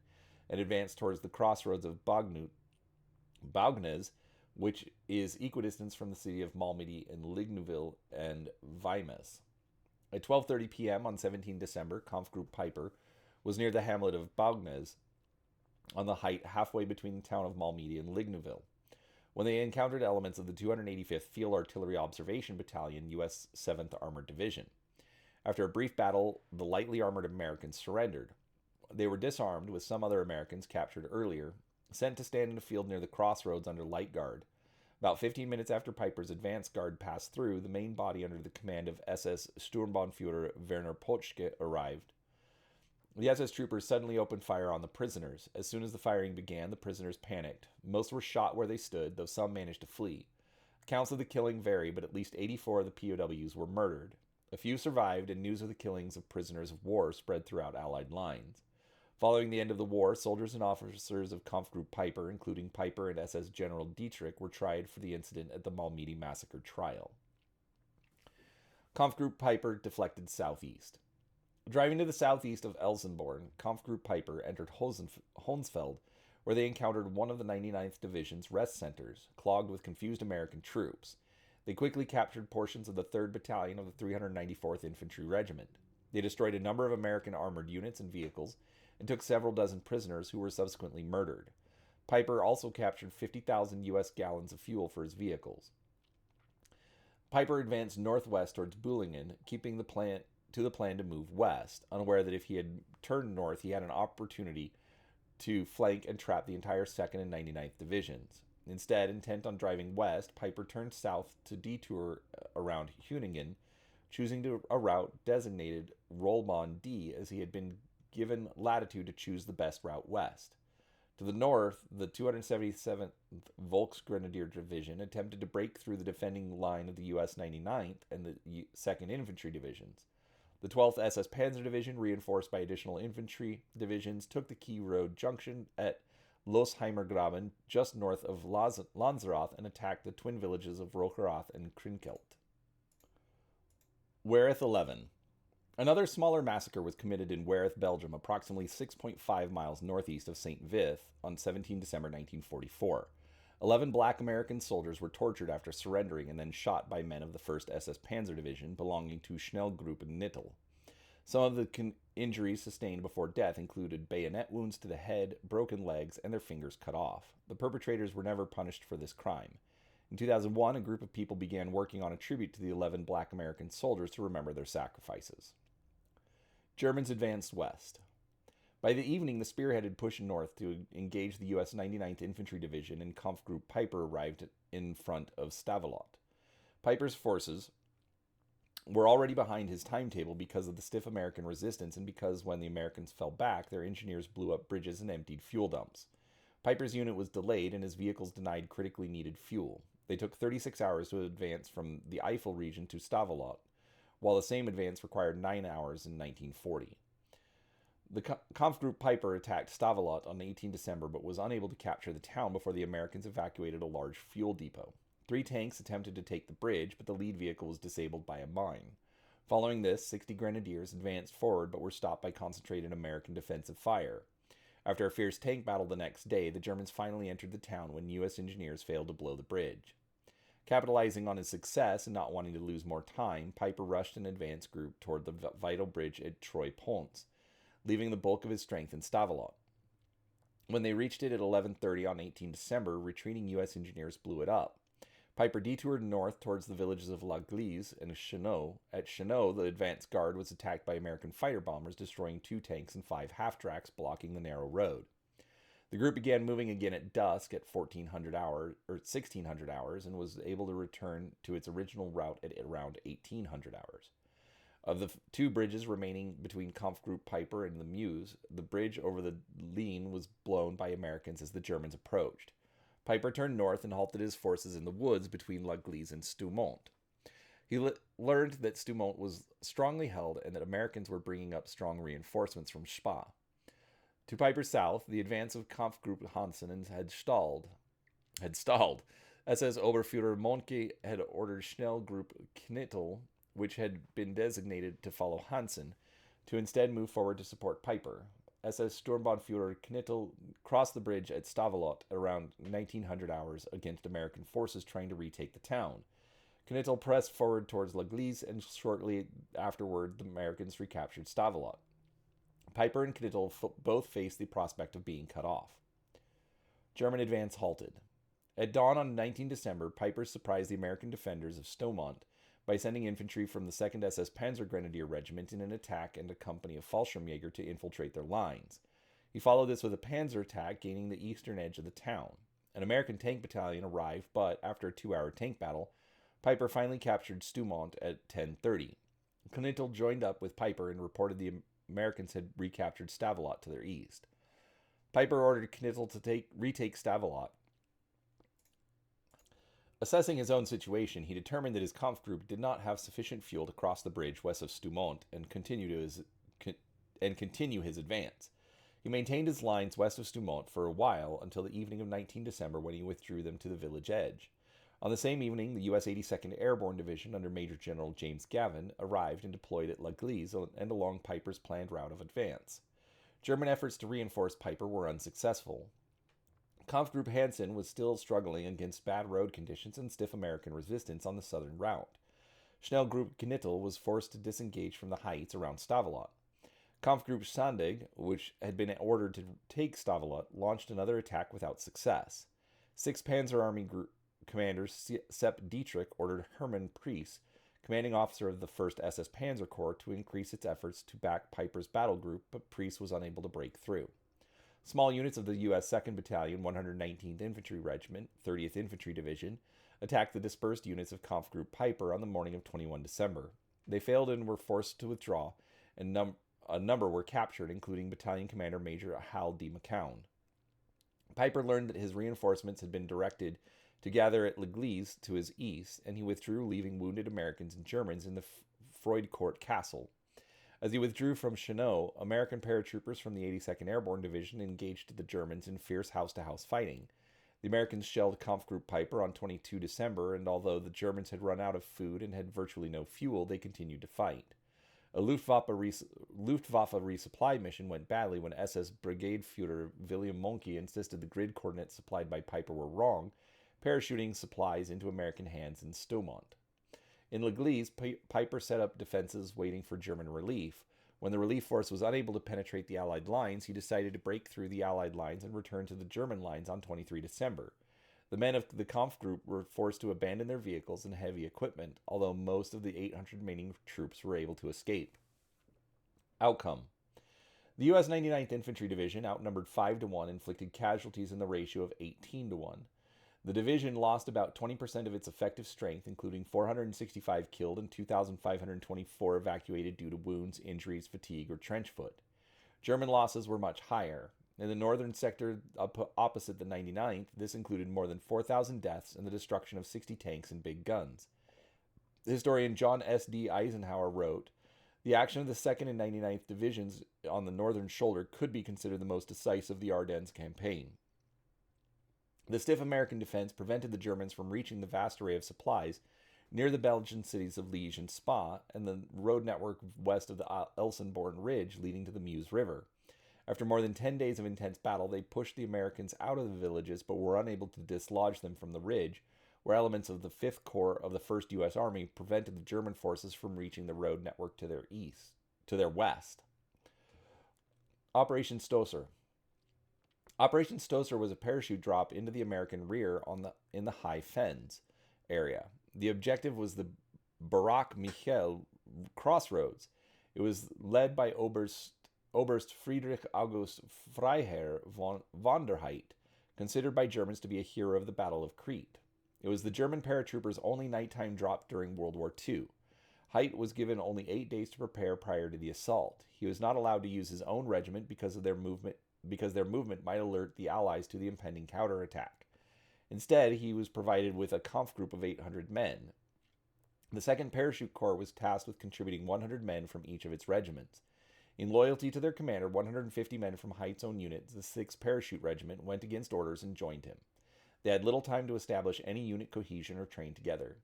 and advanced towards the crossroads of Baugnez, which is equidistant from the city of Malmedy and Ligneuville and Weymouth. At 12:30 p.m. on 17 December, Kampfgruppe Piper was near the hamlet of Baugnez, on the height halfway between the town of Malmedy and Ligneuville, when they encountered elements of the 285th Field Artillery Observation Battalion, U.S. 7th Armored Division. After a brief battle, the lightly armored Americans surrendered. They were disarmed, with some other Americans captured earlier, sent to stand in a field near the crossroads under light guard. About 15 minutes after Piper's advance guard passed through, the main body under the command of SS Sturmbannführer Werner Potschke arrived. The SS troopers suddenly opened fire on the prisoners. As soon as the firing began, the prisoners panicked. Most were shot where they stood, though some managed to flee. Accounts of the killing vary, but at least 84 of the POWs were murdered. A few survived, and news of the killings of prisoners of war spread throughout Allied lines. Following the end of the war, soldiers and officers of Kampfgruppe Piper, including Piper and SS General Dietrich, were tried for the incident at the Malmedy massacre trial. Kampfgruppe Piper deflected southeast. Driving to the southeast of Elsenborn, Kampfgruppe Piper entered Honsfeld, where they encountered one of the 99th Division's rest centers, clogged with confused American troops. They quickly captured portions of the 3rd Battalion of the 394th Infantry Regiment. They destroyed a number of American armored units and vehicles, and took several dozen prisoners who were subsequently murdered. Piper also captured 50,000 U.S. gallons of fuel for his vehicles. Piper advanced northwest towards Bühlingen, keeping the plan to move west, unaware that if he had turned north, he had an opportunity to flank and trap the entire 2nd and 99th Divisions. Instead, intent on driving west, Piper turned south to detour around Hüningen, choosing a route designated Rollbahn D, as he had been given latitude to choose the best route west. To the north, the 277th Volksgrenadier Division attempted to break through the defending line of the US 99th and the 2nd Infantry Divisions. The 12th SS Panzer Division, reinforced by additional infantry divisions, took the key road junction at Losheimer Graben, just north of Lanzarote, and attacked the twin villages of Rocherath and Krinkelt. Wereth 11. Another smaller massacre was committed in Wereth, Belgium, approximately 6.5 miles northeast of St. Vith, on 17 December 1944. 11 black American soldiers were tortured after surrendering and then shot by men of the 1st SS Panzer Division belonging to Schnellgruppe Nittel. Some of the injuries sustained before death included bayonet wounds to the head, broken legs, and their fingers cut off. The perpetrators were never punished for this crime. In 2001, a group of people began working on a tribute to the 11 black American soldiers to remember their sacrifices. Germans advanced west. By the evening, the spearhead had pushed north to engage the U.S. 99th Infantry Division, and Kampfgruppe Piper arrived in front of Stavelot. Piper's forces were already behind his timetable because of the stiff American resistance and because when the Americans fell back, their engineers blew up bridges and emptied fuel dumps. Piper's unit was delayed and his vehicles denied critically needed fuel. They took 36 hours to advance from the Eifel region to Stavelot, while the same advance required 9 hours in 1940. The Kampfgruppe Piper attacked Stavelot on 18 December but was unable to capture the town before the Americans evacuated a large fuel depot. 3 tanks attempted to take the bridge, but the lead vehicle was disabled by a mine. Following this, 60 grenadiers advanced forward but were stopped by concentrated American defensive fire. After a fierce tank battle the next day, the Germans finally entered the town when U.S. engineers failed to blow the bridge. Capitalizing on his success and not wanting to lose more time, Piper rushed an advance group toward the vital bridge at Troy-Ponce, leaving the bulk of his strength in Stavelot. When they reached it at 11:30 on 18 December, retreating U.S. engineers blew it up. Piper detoured north towards the villages of La Glise and Chenot. At Chenot, the advance guard was attacked by American fighter bombers, destroying 2 tanks and 5 half-tracks, blocking the narrow road. The group began moving again at dusk at 1600 hours and was able to return to its original route at around 1800 hours. Of the 2 bridges remaining between Kampfgruppe Piper and the Meuse, the bridge over the Rhein was blown by Americans as the Germans approached. Piper turned north and halted his forces in the woods between La Glise and Stoumont. He learned that Stoumont was strongly held and that Americans were bringing up strong reinforcements from Spa. To Piper's south, the advance of Kampfgruppe Hansen had stalled. SS Oberführer Monke had ordered Schnellgruppe Knittel, which had been designated to follow Hansen, to instead move forward to support Piper. SS Sturmbannführer Knittel crossed the bridge at Stavelot around 1900 hours against American forces trying to retake the town. Knittel pressed forward towards La Glise, and shortly afterward the Americans recaptured Stavelot. Piper and Knittel both faced the prospect of being cut off. German advance halted. At dawn on 19 December, Piper surprised the American defenders of Stoumont by sending infantry from the 2nd SS Panzer Grenadier Regiment in an attack and a company of Fallschirmjäger to infiltrate their lines. He followed this with a panzer attack, gaining the eastern edge of the town. An American tank battalion arrived, but after a 2-hour tank battle, Piper finally captured Stoumont at 10:30. Knittel joined up with Piper and reported the Americans had recaptured Stavelot to their east. Piper ordered Knittel to retake Stavelot. Assessing his own situation, he determined that his Kampfgruppe did not have sufficient fuel to cross the bridge west of Stoumont and continue his advance. He maintained his lines west of Stoumont for a while until the evening of 19 December when he withdrew them to the village edge. On the same evening, the U.S. 82nd Airborne Division under Major General James Gavin arrived and deployed at La Glise and along Piper's planned route of advance. German efforts to reinforce Piper were unsuccessful. Kampfgruppe Hansen was still struggling against bad road conditions and stiff American resistance on the southern route. Schnellgruppe Knittel was forced to disengage from the heights around Stavelot. Kampfgruppe Sandig, which had been ordered to take Stavelot, launched another attack without success. 6th Panzer Army Commander Sepp Dietrich ordered Hermann Priess, commanding officer of the 1st SS Panzer Corps, to increase its efforts to back Piper's battle group, but Priess was unable to break through. Small units of the U.S. 2nd Battalion, 119th Infantry Regiment, 30th Infantry Division, attacked the dispersed units of Kampfgruppe Piper on the morning of 21 December. They failed and were forced to withdraw, and a number were captured, including Battalion Commander Major Hal D. McCown. Piper learned that his reinforcements had been directed to gather at La Glise to his east, and he withdrew, leaving wounded Americans and Germans in the Freudecourt Castle. As he withdrew from Chenot, American paratroopers from the 82nd Airborne Division engaged the Germans in fierce house-to-house fighting. The Americans shelled Kampfgruppe Piper on 22 December, and although the Germans had run out of food and had virtually no fuel, they continued to fight. A Luftwaffe resupply mission went badly when SS Brigade Führer William Mohnke insisted the grid coordinates supplied by Piper were wrong, parachuting supplies into American hands in Stoumont. In La Glise, Piper set up defenses waiting for German relief. When the relief force was unable to penetrate the Allied lines, he decided to break through the Allied lines and return to the German lines on 23 December. The men of the Kampfgruppe were forced to abandon their vehicles and heavy equipment, although most of the 800 remaining troops were able to escape. Outcome: The U.S. 99th Infantry Division, outnumbered 5 to 1, inflicted casualties in the ratio of 18 to 1. The division lost about 20% of its effective strength, including 465 killed and 2,524 evacuated due to wounds, injuries, fatigue, or trench foot. German losses were much higher. In the northern sector opposite the 99th, this included more than 4,000 deaths and the destruction of 60 tanks and big guns. Historian John S.D. Eisenhower wrote, "The action of the 2nd and 99th Divisions on the northern shoulder could be considered the most decisive of the Ardennes campaign. The stiff American defense prevented the Germans from reaching the vast array of supplies near the Belgian cities of Liège and Spa and the road network west of the Elsenborn Ridge leading to the Meuse River. After more than 10 days of intense battle, they pushed the Americans out of the villages but were unable to dislodge them from the ridge, where elements of the 5th Corps of the 1st U.S. Army prevented the German forces from reaching the road network to their west. Operation Stosser. Operation Stosser was a parachute drop into the American rear in the High Fens area. The objective was the Barak Michel crossroads. It was led by Oberst Friedrich August Freiherr von der Heydt, considered by Germans to be a hero of the Battle of Crete. It was the German paratroopers' only nighttime drop during World War II. Heydt was given only 8 days to prepare prior to the assault. He was not allowed to use his own regiment because their movement might alert the Allies to the impending counterattack. Instead, he was provided with a Kampfgruppe of 800 men. The 2nd Parachute Corps was tasked with contributing 100 men from each of its regiments. In loyalty to their commander, 150 men from Heydt's own unit, the 6th Parachute Regiment, went against orders and joined him. They had little time to establish any unit cohesion or train together.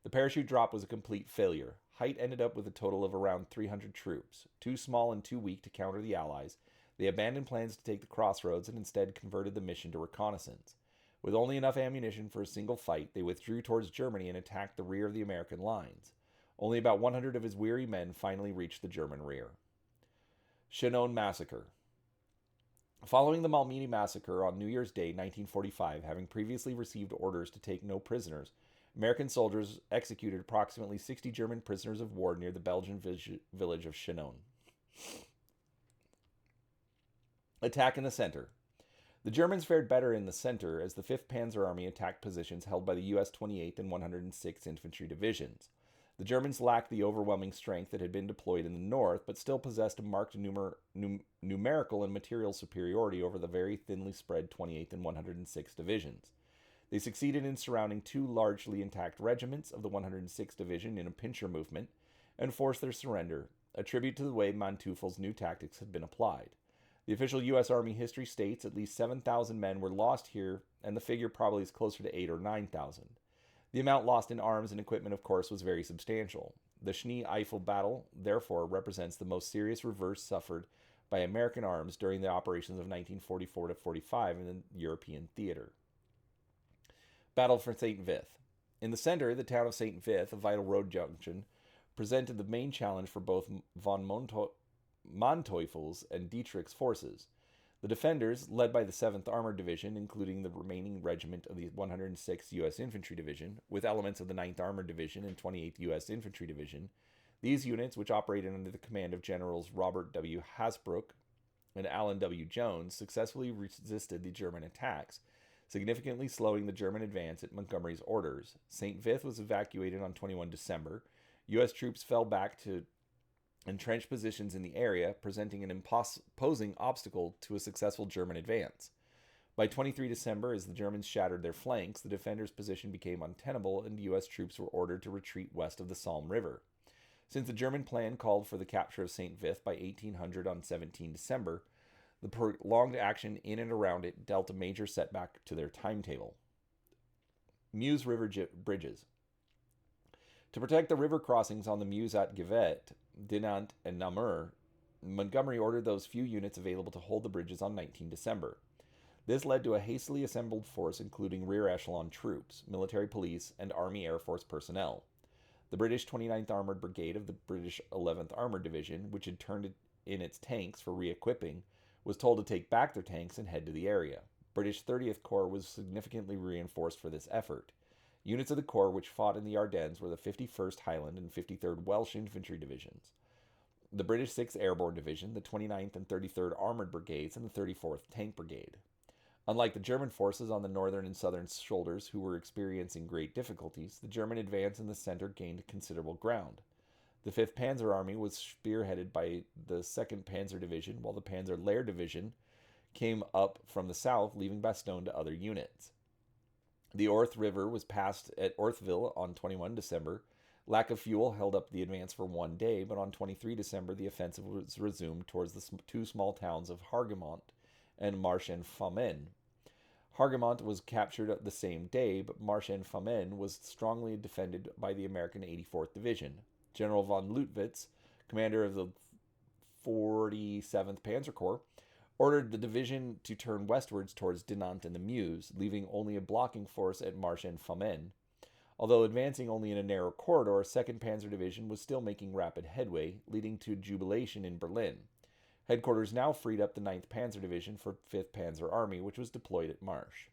The parachute drop was a complete failure. Heydt ended up with a total of around 300 troops. Too small and too weak to counter the Allies, they abandoned plans to take the crossroads and instead converted the mission to reconnaissance. With only enough ammunition for a single fight, they withdrew towards Germany and attacked the rear of the American lines. Only about 100 of his weary men finally reached the German rear. Chinon Massacre. Following the Malmedy Massacre on New Year's Day, 1945, having previously received orders to take no prisoners, American soldiers executed approximately 60 German prisoners of war near the Belgian village of Chinon. Attack in the center. The Germans fared better in the center as the 5th Panzer Army attacked positions held by the U.S. 28th and 106th Infantry Divisions. The Germans lacked the overwhelming strength that had been deployed in the north, but still possessed a marked numerical and material superiority over the very thinly spread 28th and 106th Divisions. They succeeded in surrounding 2 largely intact regiments of the 106th Division in a pincher movement and forced their surrender, a tribute to the way Manteuffel's new tactics had been applied. The official U.S. Army history states at least 7,000 men were lost here, and the figure probably is closer to 8,000 or 9,000. The amount lost in arms and equipment, of course, was very substantial. The Schnee-Eifel battle, therefore, represents the most serious reverse suffered by American arms during the operations of 1944-45 in the European theater. Battle for St. Vith. In the center, the town of St. Vith, a vital road junction, presented the main challenge for both von Manteuffel's and Dietrich's forces. The defenders, led by the 7th Armored Division, including the remaining regiment of the 106th U.S. Infantry Division, with elements of the 9th Armored Division and 28th U.S. Infantry Division. These units, which operated under the command of Generals Robert W. Hasbrouck and Alan W. Jones, successfully resisted the German attacks, significantly slowing the German advance at Montgomery's orders. St. Vith was evacuated on 21 December. U.S. troops fell back to entrenched positions in the area, presenting an imposing obstacle to a successful German advance. By 23 December, as the Germans shattered their flanks, the defenders' position became untenable and U.S. troops were ordered to retreat west of the Somme River. Since the German plan called for the capture of St. Vith by 1800 on 17 December, the prolonged action in and around it dealt a major setback to their timetable. Meuse River bridges. To protect the river crossings on the Meuse at Givet, Dinant, and Namur, Montgomery ordered those few units available to hold the bridges on 19 December. This led to a hastily assembled force including rear echelon troops, military police, and Army Air Force personnel. The British 29th Armored Brigade of the British 11th Armored Division, which had turned in its tanks for re-equipping, was told to take back their tanks and head to the area. British 30th Corps was significantly reinforced for this effort. Units of the Corps which fought in the Ardennes were the 51st Highland and 53rd Welsh Infantry Divisions. the British 6th Airborne Division, the 29th and 33rd Armored Brigades, and the 34th Tank Brigade. Unlike the German forces on the northern and southern shoulders, who were experiencing great difficulties, the German advance in the center gained considerable ground. The 5th Panzer Army was spearheaded by the 2nd Panzer Division, while the Panzer Lehr Division came up from the south, leaving Bastogne to other units. The Orth River was passed at Orthville on 21 December. Lack of fuel held up the advance for one day, but on 23 December the offensive was resumed towards the two small towns of Hargemont and Marche-en-Famenne. Hargemont was captured the same day, but Marche-en-Famenne was strongly defended by the American 84th Division. General von Leutwitz, commander of the 47th Panzer Corps, ordered the division to turn westwards towards Dinant and the Meuse, leaving only a blocking force at Marche-en-Famenne. Although advancing only in a narrow corridor, 2nd Panzer Division was still making rapid headway, leading to jubilation in Berlin. Headquarters now freed up the 9th Panzer Division for 5th Panzer Army, which was deployed at Marche.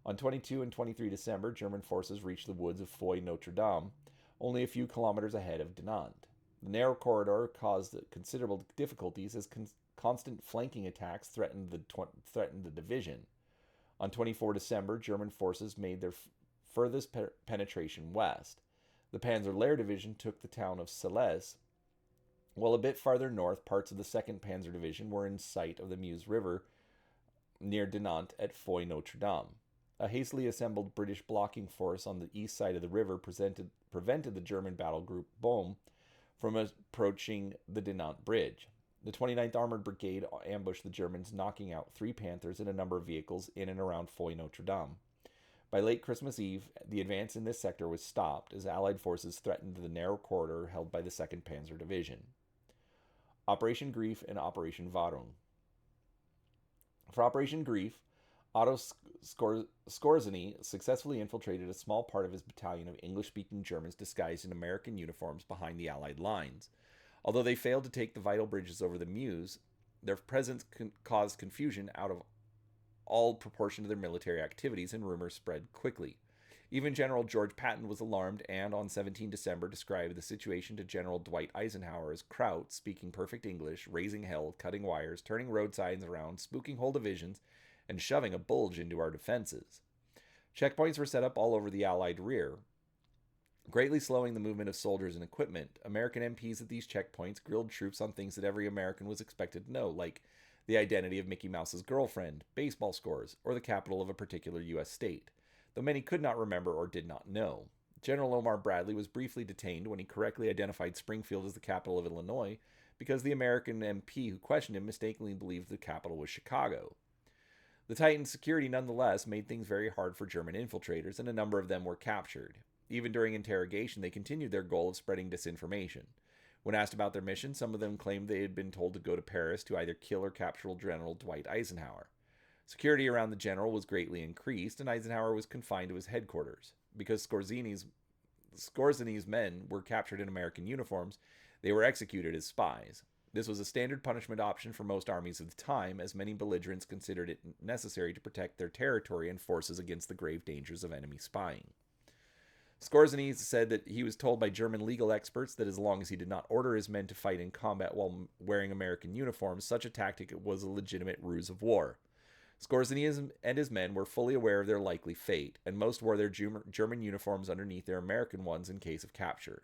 On 22 and 23 December, German forces reached the woods of Foy-Notre-Dame, only a few kilometers ahead of Dinant. The narrow corridor caused considerable difficulties as constant flanking attacks threatened the division. On 24 December, German forces made their furthest penetration west. The Panzer Lehr Division took the town of Celles, while a bit farther north, parts of the 2nd Panzer Division were in sight of the Meuse River near Dinant at Foy-Notre-Dame. A hastily assembled British blocking force on the east side of the river prevented the German battle group Bohm from approaching the Dinant Bridge. The 29th Armored Brigade ambushed the Germans, knocking out 3 Panthers and a number of vehicles in and around Foy-Notre-Dame. By late Christmas Eve, the advance in this sector was stopped as Allied forces threatened the narrow corridor held by the 2nd Panzer Division. Operation Grief and Operation Warung. For Operation Grief, Otto Skorzeny successfully infiltrated a small part of his battalion of English-speaking Germans disguised in American uniforms behind the Allied lines. Although they failed to take the vital bridges over the Meuse, their presence caused confusion out of all proportion to their military activities, and rumors spread quickly. Even General George Patton was alarmed and, on 17 December, described the situation to General Dwight Eisenhower as Kraut, speaking perfect English, raising hell, cutting wires, turning road signs around, spooking whole divisions, and shoving a bulge into our defenses. Checkpoints were set up all over the Allied rear, greatly slowing the movement of soldiers and equipment. American MPs at these checkpoints grilled troops on things that every American was expected to know, like the identity of Mickey Mouse's girlfriend, baseball scores, or the capital of a particular U.S. state, though many could not remember or did not know. General Omar Bradley was briefly detained when he correctly identified Springfield as the capital of Illinois because the American MP who questioned him mistakenly believed the capital was Chicago. The tightened security nonetheless made things very hard for German infiltrators, and a number of them were captured. Even during interrogation, they continued their goal of spreading disinformation. When asked about their mission, some of them claimed they had been told to go to Paris to either kill or capture General Dwight Eisenhower. Security around the general was greatly increased, and Eisenhower was confined to his headquarters. Because Skorzeny's men were captured in American uniforms, they were executed as spies. This was a standard punishment option for most armies of the time, as many belligerents considered it necessary to protect their territory and forces against the grave dangers of enemy spying. Skorzeny said that he was told by German legal experts that as long as he did not order his men to fight in combat while wearing American uniforms, such a tactic was a legitimate ruse of war. Skorzeny and his men were fully aware of their likely fate, and most wore their German uniforms underneath their American ones in case of capture.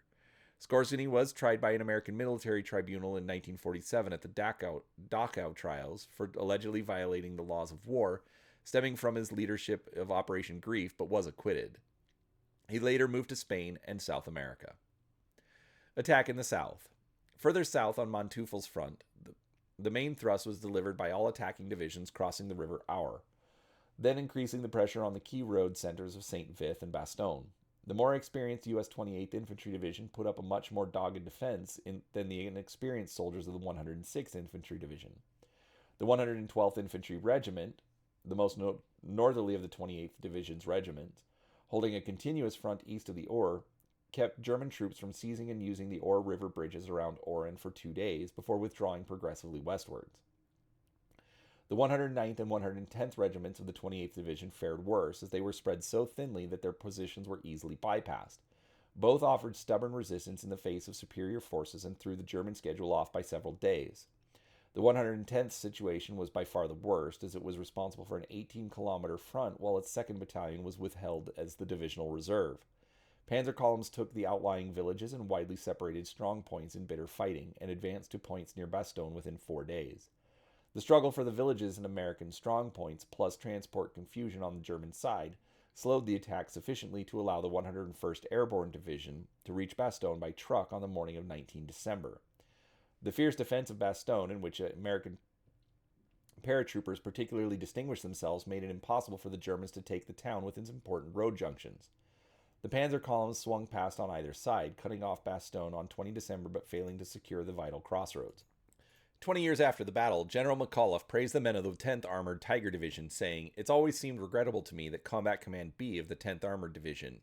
Skorzeny was tried by an American military tribunal in 1947 at the Dachau trials for allegedly violating the laws of war, stemming from his leadership of Operation Grief, but was acquitted. He later moved to Spain and South America. Attack in the south. Further south on Manteufel's front, the main thrust was delivered by all attacking divisions crossing the River Our, then increasing the pressure on the key road centers of St. Vith and Bastogne. The more experienced U.S. 28th Infantry Division put up a much more dogged defense than the inexperienced soldiers of the 106th Infantry Division. The 112th Infantry Regiment, the most northerly of the 28th Division's regiments, holding a continuous front east of the Our, kept German troops from seizing and using the Our River bridges around Oran for 2 days before withdrawing progressively westwards. The 109th and 110th Regiments of the 28th Division fared worse, as they were spread so thinly that their positions were easily bypassed. Both offered stubborn resistance in the face of superior forces and threw the German schedule off by several days. The 110th situation was by far the worst, as it was responsible for an 18-kilometer front while its 2nd Battalion was withheld as the divisional reserve. Panzer columns took the outlying villages and widely separated strong points in bitter fighting, and advanced to points near Bastogne within 4 days. The struggle for the villages and American strong points, plus transport confusion on the German side, slowed the attack sufficiently to allow the 101st Airborne Division to reach Bastogne by truck on the morning of 19 December. The fierce defense of Bastogne, in which American paratroopers particularly distinguished themselves, made it impossible for the Germans to take the town with its important road junctions. The panzer columns swung past on either side, cutting off Bastogne on 20 December but failing to secure the vital crossroads. 20 years after the battle, General McAuliffe praised the men of the 10th Armored Tiger Division, saying, "It's always seemed regrettable to me that Combat Command B of the 10th Armored Division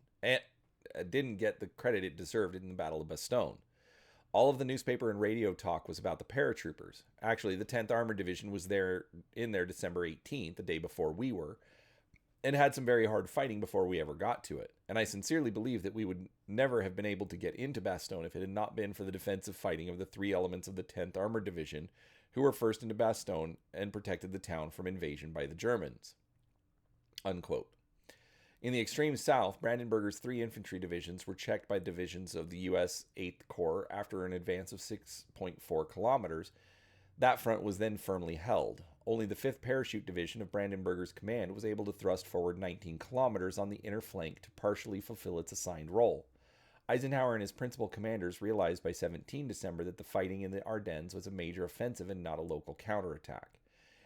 didn't get the credit it deserved in the Battle of Bastogne. All of the newspaper and radio talk was about the paratroopers. Actually, the 10th Armored Division was there December 18th, the day before we were, and had some very hard fighting before we ever got to it. And I sincerely believe that we would never have been able to get into Bastogne if it had not been for the defensive fighting of the 3 elements of the 10th Armored Division, who were first into Bastogne and protected the town from invasion by the Germans." Unquote. In the extreme south, Brandenburger's 3 infantry divisions were checked by divisions of the U.S. 8th Corps after an advance of 6.4 kilometers. That front was then firmly held. Only the 5th Parachute Division of Brandenburger's command was able to thrust forward 19 kilometers on the inner flank to partially fulfill its assigned role. Eisenhower and his principal commanders realized by 17 December that the fighting in the Ardennes was a major offensive and not a local counterattack,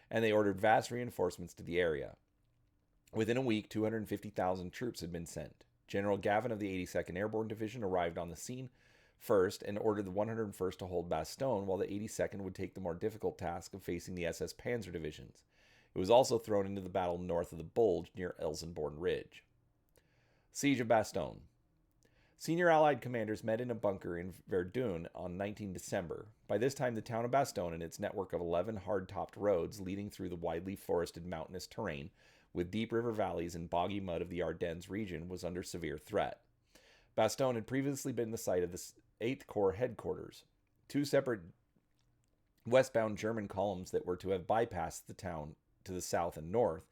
and they ordered vast reinforcements to the area. Within a week, 250,000 troops had been sent. General Gavin of the 82nd Airborne Division arrived on the scene first and ordered the 101st to hold Bastogne, while the 82nd would take the more difficult task of facing the SS Panzer divisions. It was also thrown into the battle north of the Bulge near Elsenborn Ridge. Siege of Bastogne. Senior Allied commanders met in a bunker in Verdun on 19 December. By this time, the town of Bastogne and its network of 11 hard-topped roads leading through the widely forested mountainous terrain with deep river valleys and boggy mud of the Ardennes region was under severe threat. Bastogne had previously been the site of the 8th Corps headquarters. 2 separate westbound German columns that were to have bypassed the town to the south and north,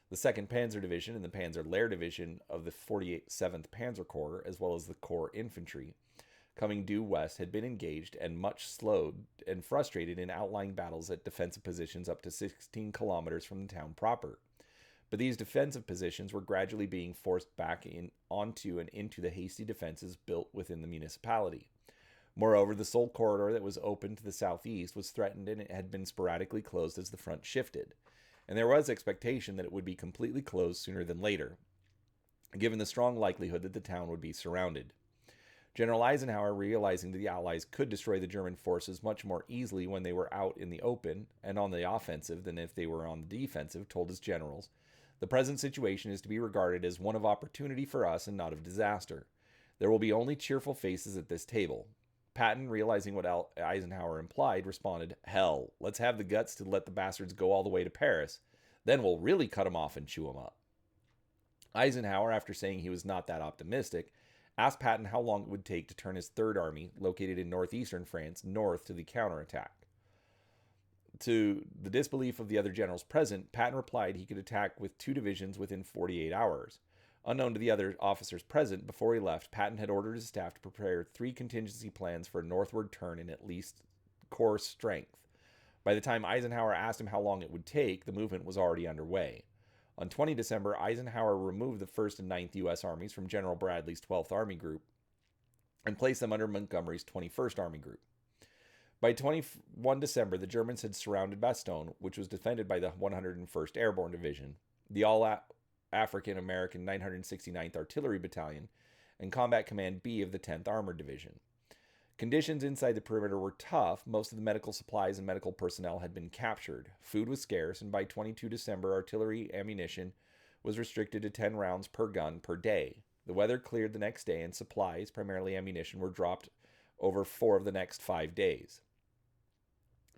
the 2nd Panzer Division and the Panzer Lehr Division of the 47th Panzer Corps, as well as the Corps Infantry, coming due west, had been engaged and much slowed and frustrated in outlying battles at defensive positions up to 16 kilometers from the town proper. But these defensive positions were gradually being forced back onto and into the hasty defenses built within the municipality. Moreover, the sole corridor that was open to the southeast was threatened, and it had been sporadically closed as the front shifted. And there was expectation that it would be completely closed sooner than later, given the strong likelihood that the town would be surrounded. General Eisenhower, realizing that the Allies could destroy the German forces much more easily when they were out in the open and on the offensive than if they were on the defensive, told his generals, "The present situation is to be regarded as one of opportunity for us and not of disaster. There will be only cheerful faces at this table." Patton, realizing what Eisenhower implied, responded, "Hell, let's have the guts to let the bastards go all the way to Paris. Then we'll really cut them off and chew them up." Eisenhower, after saying he was not that optimistic, asked Patton how long it would take to turn his 3rd Army, located in northeastern France, north to the counterattack. To the disbelief of the other generals present, Patton replied he could attack with 2 divisions within 48 hours. Unknown to the other officers present, before he left, Patton had ordered his staff to prepare 3 contingency plans for a northward turn in at least corps strength. By the time Eisenhower asked him how long it would take, the movement was already underway. On 20 December, Eisenhower removed the 1st and 9th U.S. Armies from General Bradley's 12th Army Group and placed them under Montgomery's 21st Army Group. By 21 December, the Germans had surrounded Bastogne, which was defended by the 101st Airborne Division, the All-African American 969th Artillery Battalion, and Combat Command B of the 10th Armored Division. Conditions inside the perimeter were tough. Most of the medical supplies and medical personnel had been captured. Food was scarce, and by 22 December, artillery ammunition was restricted to 10 rounds per gun per day. The weather cleared the next day, and supplies, primarily ammunition, were dropped over 4 of the next 5 days.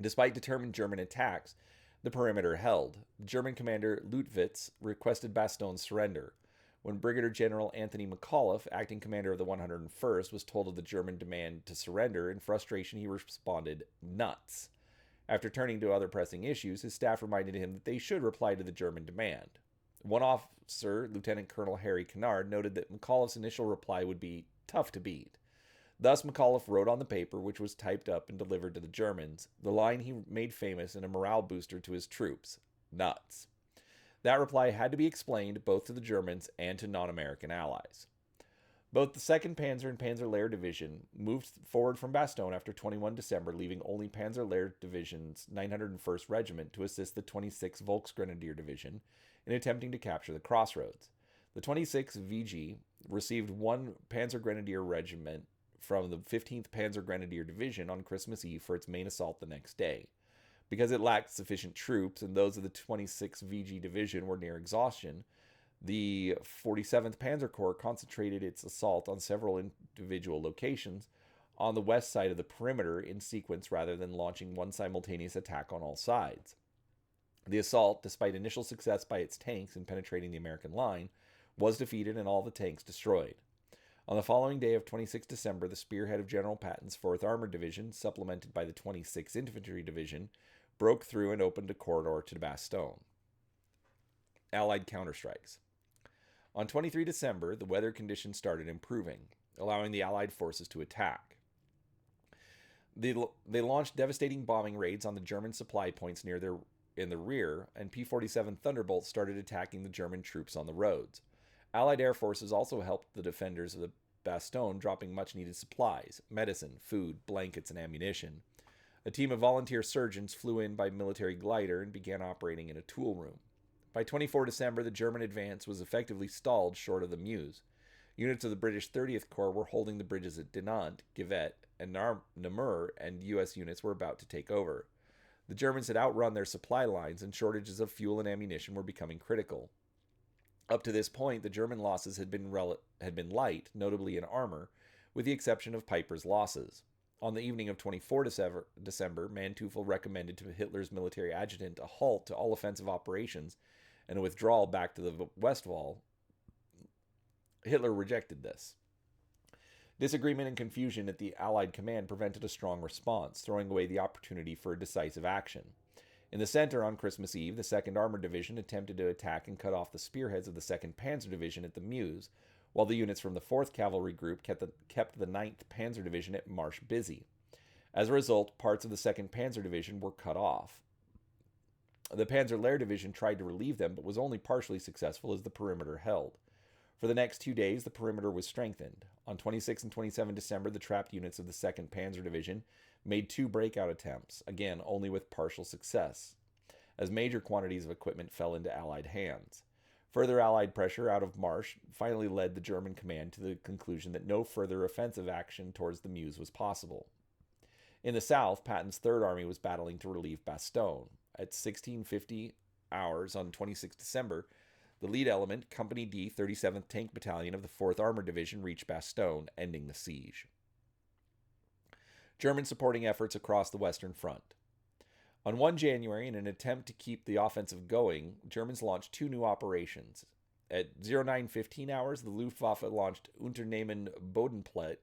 Despite determined German attacks, the perimeter held. German commander Leutwitz requested Bastogne's surrender. When Brigadier General Anthony McAuliffe, acting commander of the 101st, was told of the German demand to surrender, in frustration he responded, "Nuts." After turning to other pressing issues, his staff reminded him that they should reply to the German demand. One officer, Lieutenant Colonel Harry Kennard, noted that McAuliffe's initial reply would be tough to beat. Thus, McAuliffe wrote on the paper, which was typed up and delivered to the Germans, the line he made famous and a morale booster to his troops: "Nuts." That reply had to be explained both to the Germans and to non-American allies. Both the 2nd Panzer and Panzerlehr Division moved forward from Bastogne after 21 December, leaving only Panzerlehr Division's 901st Regiment to assist the 26th Volksgrenadier Division in attempting to capture the crossroads. The 26th VG received one Panzergrenadier Regiment from the 15th Panzergrenadier Division on Christmas Eve for its main assault the next day. Because it lacked sufficient troops and those of the 26th VG Division were near exhaustion, the 47th Panzer Corps concentrated its assault on several individual locations on the west side of the perimeter in sequence rather than launching one simultaneous attack on all sides. The assault, despite initial success by its tanks in penetrating the American line, was defeated and all the tanks destroyed. On the following day of 26 December, the spearhead of General Patton's 4th Armored Division, supplemented by the 26th Infantry Division, broke through and opened a corridor to Bastogne. Allied counterstrikes. On 23 December, the weather conditions started improving, allowing the Allied forces to attack. They launched devastating bombing raids on the German supply points in the rear, and P-47 Thunderbolts started attacking the German troops on the roads. Allied air forces also helped the defenders of the Bastogne, dropping much-needed supplies, medicine, food, blankets, and ammunition. A team of volunteer surgeons flew in by military glider and began operating in a tool room. By 24 December, the German advance was effectively stalled short of the Meuse. Units of the British 30th Corps were holding the bridges at Dinant, Givet, and Namur, and U.S. units were about to take over. The Germans had outrun their supply lines, and shortages of fuel and ammunition were becoming critical. Up to this point, the German losses had been light, notably in armor, with the exception of Piper's losses. On the evening of 24 December, Manteuffel recommended to Hitler's military adjutant a halt to all offensive operations and a withdrawal back to the Westwall. Hitler rejected this. Disagreement and confusion at the Allied command prevented a strong response, throwing away the opportunity for a decisive action. In the center on Christmas Eve, the 2nd Armored Division attempted to attack and cut off the spearheads of the 2nd Panzer Division at the Meuse, while the units from the 4th Cavalry Group kept the 9th Panzer Division at Marche busy. As a result, parts of the 2nd Panzer Division were cut off. The Panzerlehr Division tried to relieve them, but was only partially successful as the perimeter held. For the next 2 days, the perimeter was strengthened. On 26 and 27 December, the trapped units of the 2nd Panzer Division made 2 breakout attempts, again only with partial success, as major quantities of equipment fell into Allied hands. Further Allied pressure out of Marche finally led the German command to the conclusion that no further offensive action towards the Meuse was possible. In the south, Patton's 3rd Army was battling to relieve Bastogne. At 1650 hours on 26 December, the lead element, Company D, 37th Tank Battalion of the 4th Armored Division, reached Bastogne, ending the siege. German supporting efforts across the Western Front. On 1 January, in an attempt to keep the offensive going, Germans launched 2 new operations. At 0915 hours, the Luftwaffe launched Unternehmen Bodenplatte,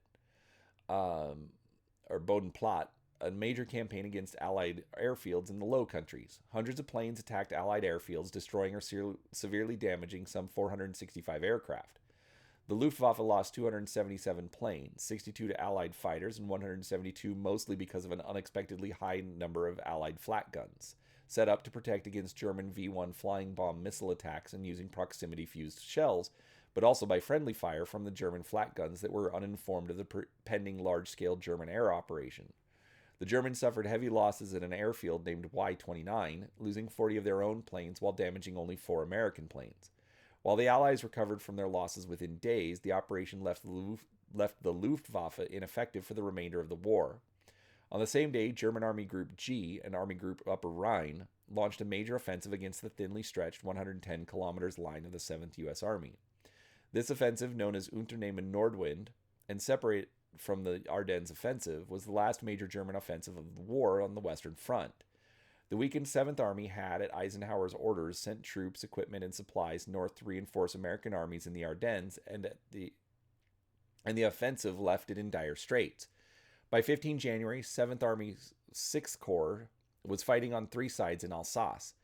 a major campaign against Allied airfields in the Low Countries. Hundreds of planes attacked Allied airfields, destroying or severely damaging some 465 aircraft. The Luftwaffe lost 277 planes, 62 to Allied fighters, and 172 mostly because of an unexpectedly high number of Allied flak guns, set up to protect against German V-1 flying bomb missile attacks and using proximity-fused shells, but also by friendly fire from the German flak guns that were uninformed of the pending large-scale German air operation. The Germans suffered heavy losses at an airfield named Y-29, losing 40 of their own planes while damaging only 4 American planes. While the Allies recovered from their losses within days, the operation left the Luftwaffe ineffective for the remainder of the war. On the same day, German Army Group G and Army Group Upper Rhine launched a major offensive against the thinly stretched 110 kilometers line of the 7th U.S. Army. This offensive, known as Unternehmen Nordwind, and separate from the Ardennes Offensive, was the last major German offensive of the war on the Western Front. The weakened 7th Army had, at Eisenhower's orders, sent troops, equipment, and supplies north to reinforce American armies in the Ardennes, and the offensive left it in dire straits. By 15 January, 7th Army's 6th Corps was fighting on three sides in Alsace.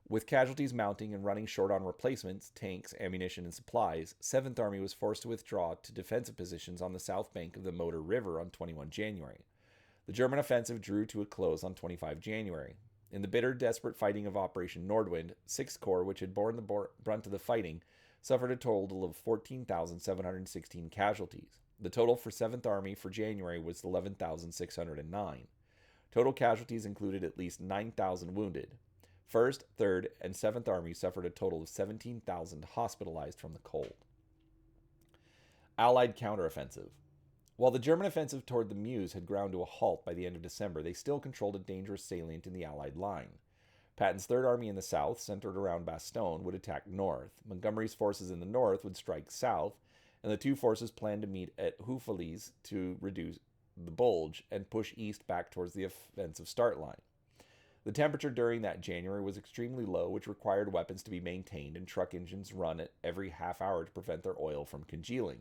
With casualties mounting and running short on replacements, tanks, ammunition, and supplies, 7th Army was forced to withdraw to defensive positions on the south bank of the Moder River on 21 January. The German offensive drew to a close on 25 January. In the bitter, desperate fighting of Operation Nordwind, 6th Corps, which had borne the brunt of the fighting, suffered a total of 14,716 casualties. The total for 7th Army for January was 11,609. Total casualties included at least 9,000 wounded. 1st, 3rd, and 7th Army suffered a total of 17,000 hospitalized from the cold. Allied counteroffensive. While the German offensive toward the Meuse had ground to a halt by the end of December, they still controlled a dangerous salient in the Allied line. Patton's 3rd Army in the south, centered around Bastogne, would attack north. Montgomery's forces in the north would strike south, and the two forces planned to meet at Houffalize to reduce the Bulge and push east back towards the offensive start line. The temperature during that January was extremely low, which required weapons to be maintained and truck engines run at every half hour to prevent their oil from congealing.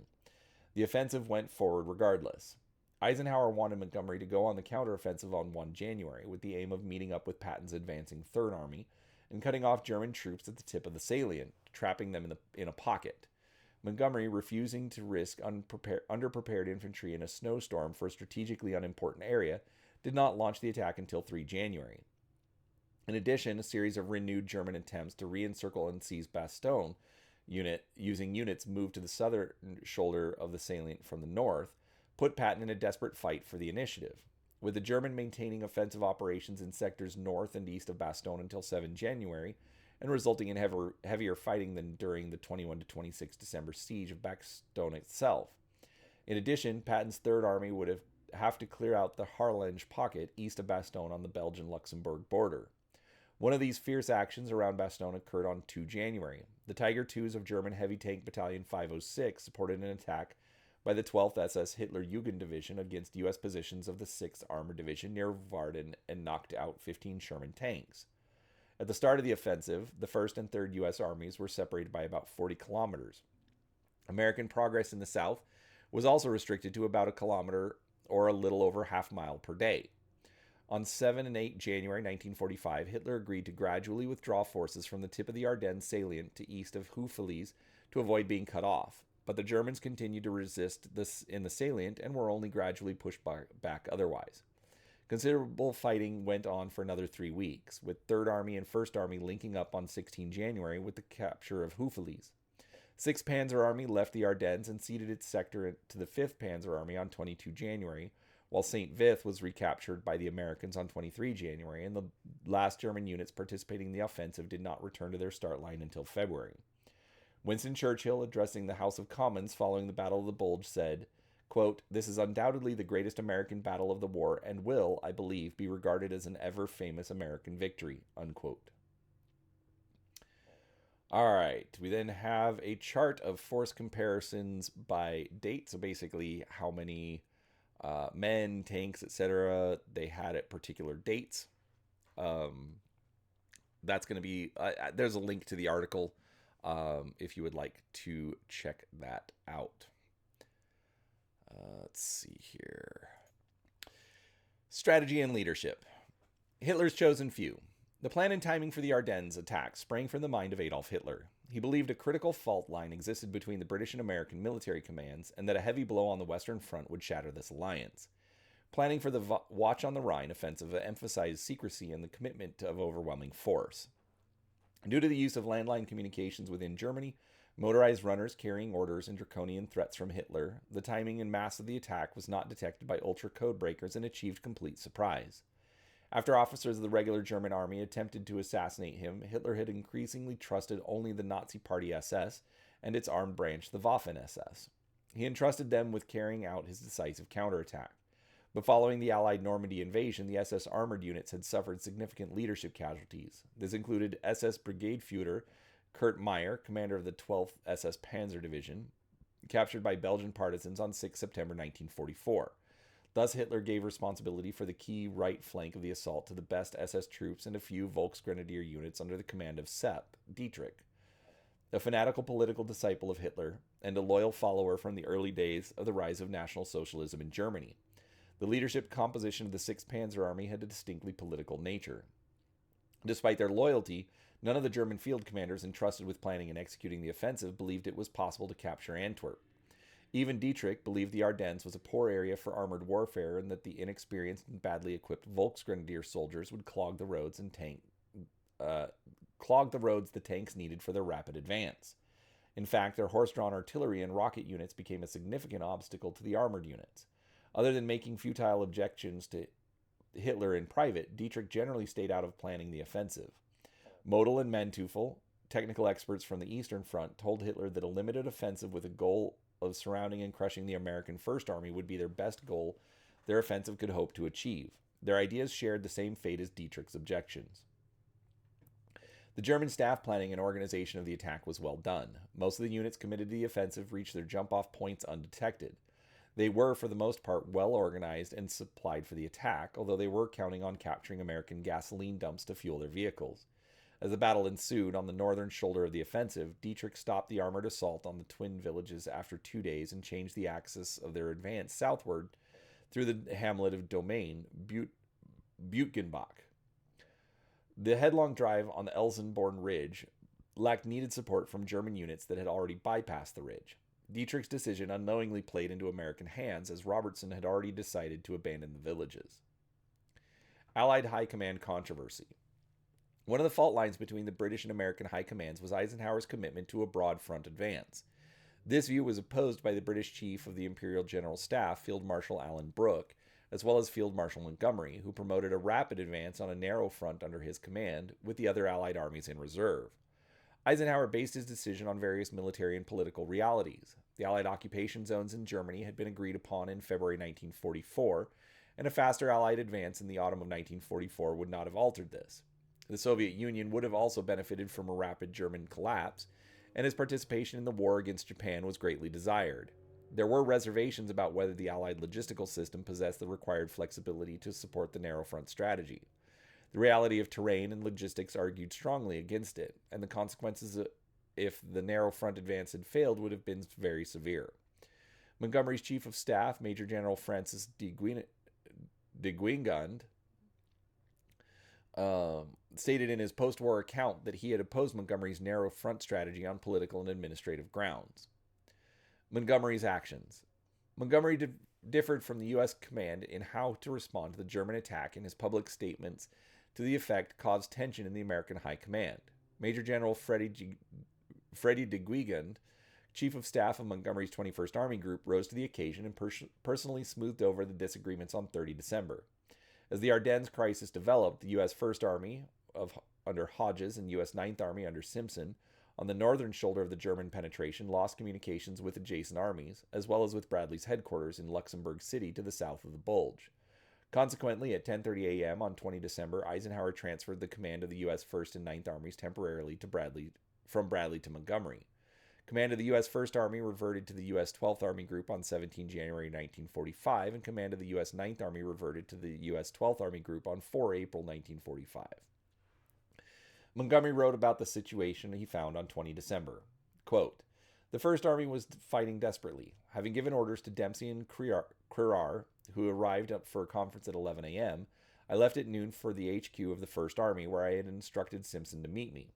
The offensive went forward regardless. Eisenhower wanted Montgomery to go on the counteroffensive on 1 January, with the aim of meeting up with Patton's advancing 3rd Army and cutting off German troops at the tip of the salient, trapping them in a pocket. Montgomery, refusing to risk underprepared infantry in a snowstorm for a strategically unimportant area, did not launch the attack until 3 January. In addition, a series of renewed German attempts to re-encircle and seize Bastogne, using units moved to the southern shoulder of the salient from the north, put Patton in a desperate fight for the initiative. With the German maintaining offensive operations in sectors north and east of Bastogne until 7 January, and resulting in heavier fighting than during the 21 to 26 December siege of Bastogne itself. In addition, Patton's 3rd Army would have to clear out the Harlenge pocket east of Bastogne on the Belgian-Luxembourg border. One of these fierce actions around Bastogne occurred on 2 January. The Tiger IIs of German Heavy Tank Battalion 506 supported an attack by the 12th SS Hitler Jugend Division against U.S. positions of the 6th Armored Division near Varden and knocked out 15 Sherman tanks. At the start of the offensive, the 1st and 3rd U.S. armies were separated by about 40 kilometers. American progress in the south was also restricted to about a kilometer or a little over half mile per day. On 7 and 8 January 1945, Hitler agreed to gradually withdraw forces from the tip of the Ardennes salient to east of Houffalize to avoid being cut off, but the Germans continued to resist this in the salient and were only gradually pushed back otherwise. Considerable fighting went on for another 3 weeks, with 3rd Army and 1st Army linking up on 16 January with the capture of Houffalize. 6th Panzer Army left the Ardennes and ceded its sector to the 5th Panzer Army on 22 January, while St. Vith was recaptured by the Americans on 23 January, and the last German units participating in the offensive did not return to their start line until February. Winston Churchill, addressing the House of Commons following the Battle of the Bulge, said, quote, "This is undoubtedly the greatest American battle of the war and will, I believe, be regarded as an ever-famous American victory," unquote. All right, we then have a chart of force comparisons by date, so basically how many men, tanks, etc. they had at particular dates. That's going to be, there's a link to the article if you would like to check that out. Let's see here. Strategy and leadership. Hitler's chosen few. The plan and timing for the Ardennes attack sprang from the mind of Adolf Hitler. He believed a critical fault line existed between the British and American military commands, and that a heavy blow on the Western Front would shatter this alliance. Planning for the Watch on the Rhine offensive emphasized secrecy and the commitment of overwhelming force. Due to the use of landline communications within Germany, motorized runners carrying orders and draconian threats from Hitler, the timing and mass of the attack was not detected by ultra code breakers and achieved complete surprise. After officers of the regular German army attempted to assassinate him, Hitler had increasingly trusted only the Nazi Party SS and its armed branch, the Waffen-SS. He entrusted them with carrying out his decisive counterattack. But following the Allied Normandy invasion, the SS armored units had suffered significant leadership casualties. This included SS Brigade Führer Kurt Meyer, commander of the 12th SS Panzer Division, captured by Belgian partisans on 6 September 1944. Thus, Hitler gave responsibility for the key right flank of the assault to the best SS troops and a few Volksgrenadier units under the command of Sepp Dietrich, a fanatical political disciple of Hitler and a loyal follower from the early days of the rise of National Socialism in Germany. The leadership composition of the 6th Panzer Army had a distinctly political nature. Despite their loyalty, none of the German field commanders entrusted with planning and executing the offensive believed it was possible to capture Antwerp. Even Dietrich believed the Ardennes was a poor area for armored warfare and that the inexperienced and badly equipped Volksgrenadier soldiers would clog the roads the tanks needed for their rapid advance. In fact, their horse-drawn artillery and rocket units became a significant obstacle to the armored units. Other than making futile objections to Hitler in private, Dietrich generally stayed out of planning the offensive. Model and Manteuffel, technical experts from the Eastern Front, told Hitler that a limited offensive with a goal of surrounding and crushing the American First Army would be their best goal their offensive could hope to achieve. Their ideas shared the same fate as Dietrich's objections. The German staff planning and organization of the attack was well done. Most of the units committed to the offensive reached their jump-off points undetected. They were, for the most part, well organized and supplied for the attack, although they were counting on capturing American gasoline dumps to fuel their vehicles. As the battle ensued on the northern shoulder of the offensive, Dietrich stopped the armored assault on the twin villages after 2 days and changed the axis of their advance southward through the hamlet of Domain, Buetgenbach. The headlong drive on the Elsenborn Ridge lacked needed support from German units that had already bypassed the ridge. Dietrich's decision unknowingly played into American hands, as Robertson had already decided to abandon the villages. Allied High Command controversy. One of the fault lines between the British and American high commands was Eisenhower's commitment to a broad front advance. This view was opposed by the British Chief of the Imperial General Staff, Field Marshal Alan Brooke, as well as Field Marshal Montgomery, who promoted a rapid advance on a narrow front under his command, with the other Allied armies in reserve. Eisenhower based his decision on various military and political realities. The Allied occupation zones in Germany had been agreed upon in February 1944, and a faster Allied advance in the autumn of 1944 would not have altered this. The Soviet Union would have also benefited from a rapid German collapse, and his participation in the war against Japan was greatly desired. There were reservations about whether the Allied logistical system possessed the required flexibility to support the narrow front strategy. The reality of terrain and logistics argued strongly against it, and the consequences if the narrow front advance had failed would have been very severe. Montgomery's Chief of Staff, Major General Francis de Guingand, stated in his post-war account that he had opposed Montgomery's narrow front strategy on political and administrative grounds. Montgomery's actions. Montgomery differed from the U.S. command in how to respond to the German attack, and his public statements to the effect caused tension in the American high command. Major General Freddie de Guigand, Chief of Staff of Montgomery's 21st Army Group, rose to the occasion and personally smoothed over the disagreements on 30 December. As the Ardennes crisis developed, the U.S. 1st Army under Hodges and U.S. 9th Army under Simpson on the northern shoulder of the German penetration lost communications with adjacent armies, as well as with Bradley's headquarters in Luxembourg City to the south of the Bulge. Consequently, at 10:30 a.m. on 20 December, Eisenhower transferred the command of the U.S. 1st and 9th Armies temporarily from Bradley to Montgomery. Command of the U.S. 1st Army reverted to the U.S. 12th Army Group on 17 January 1945, and command of the U.S. 9th Army reverted to the U.S. 12th Army Group on 4 April 1945. Montgomery wrote about the situation he found on 20 December. Quote, "The First Army was fighting desperately. Having given orders to Dempsey and Crerar, who arrived up for a conference at 11 a.m., I left at noon for the HQ of the First Army, where I had instructed Simpson to meet me.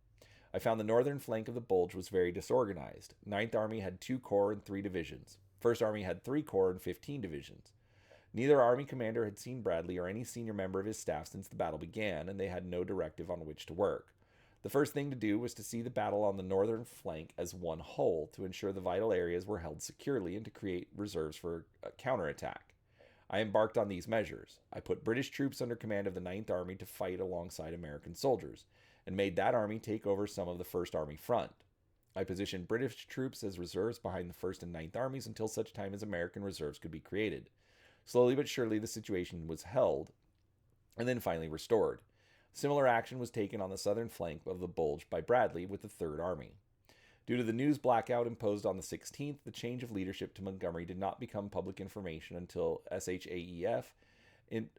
I found the northern flank of the Bulge was very disorganized. 9th Army had 2 corps and 3 divisions. First Army had 3 corps and 15 divisions. Neither Army commander had seen Bradley or any senior member of his staff since the battle began, and they had no directive on which to work. The first thing to do was to see the battle on the northern flank as one whole, to ensure the vital areas were held securely and to create reserves for a counterattack. I embarked on these measures. I put British troops under command of the 9th Army to fight alongside American soldiers, and made that army take over some of the 1st Army front. I positioned British troops as reserves behind the 1st and 9th Armies until such time as American reserves could be created. Slowly but surely the situation was held, and then finally restored. Similar action was taken on the southern flank of the Bulge by Bradley with the 3rd Army. Due to the news blackout imposed on the 16th, the change of leadership to Montgomery did not become public information until SHAEF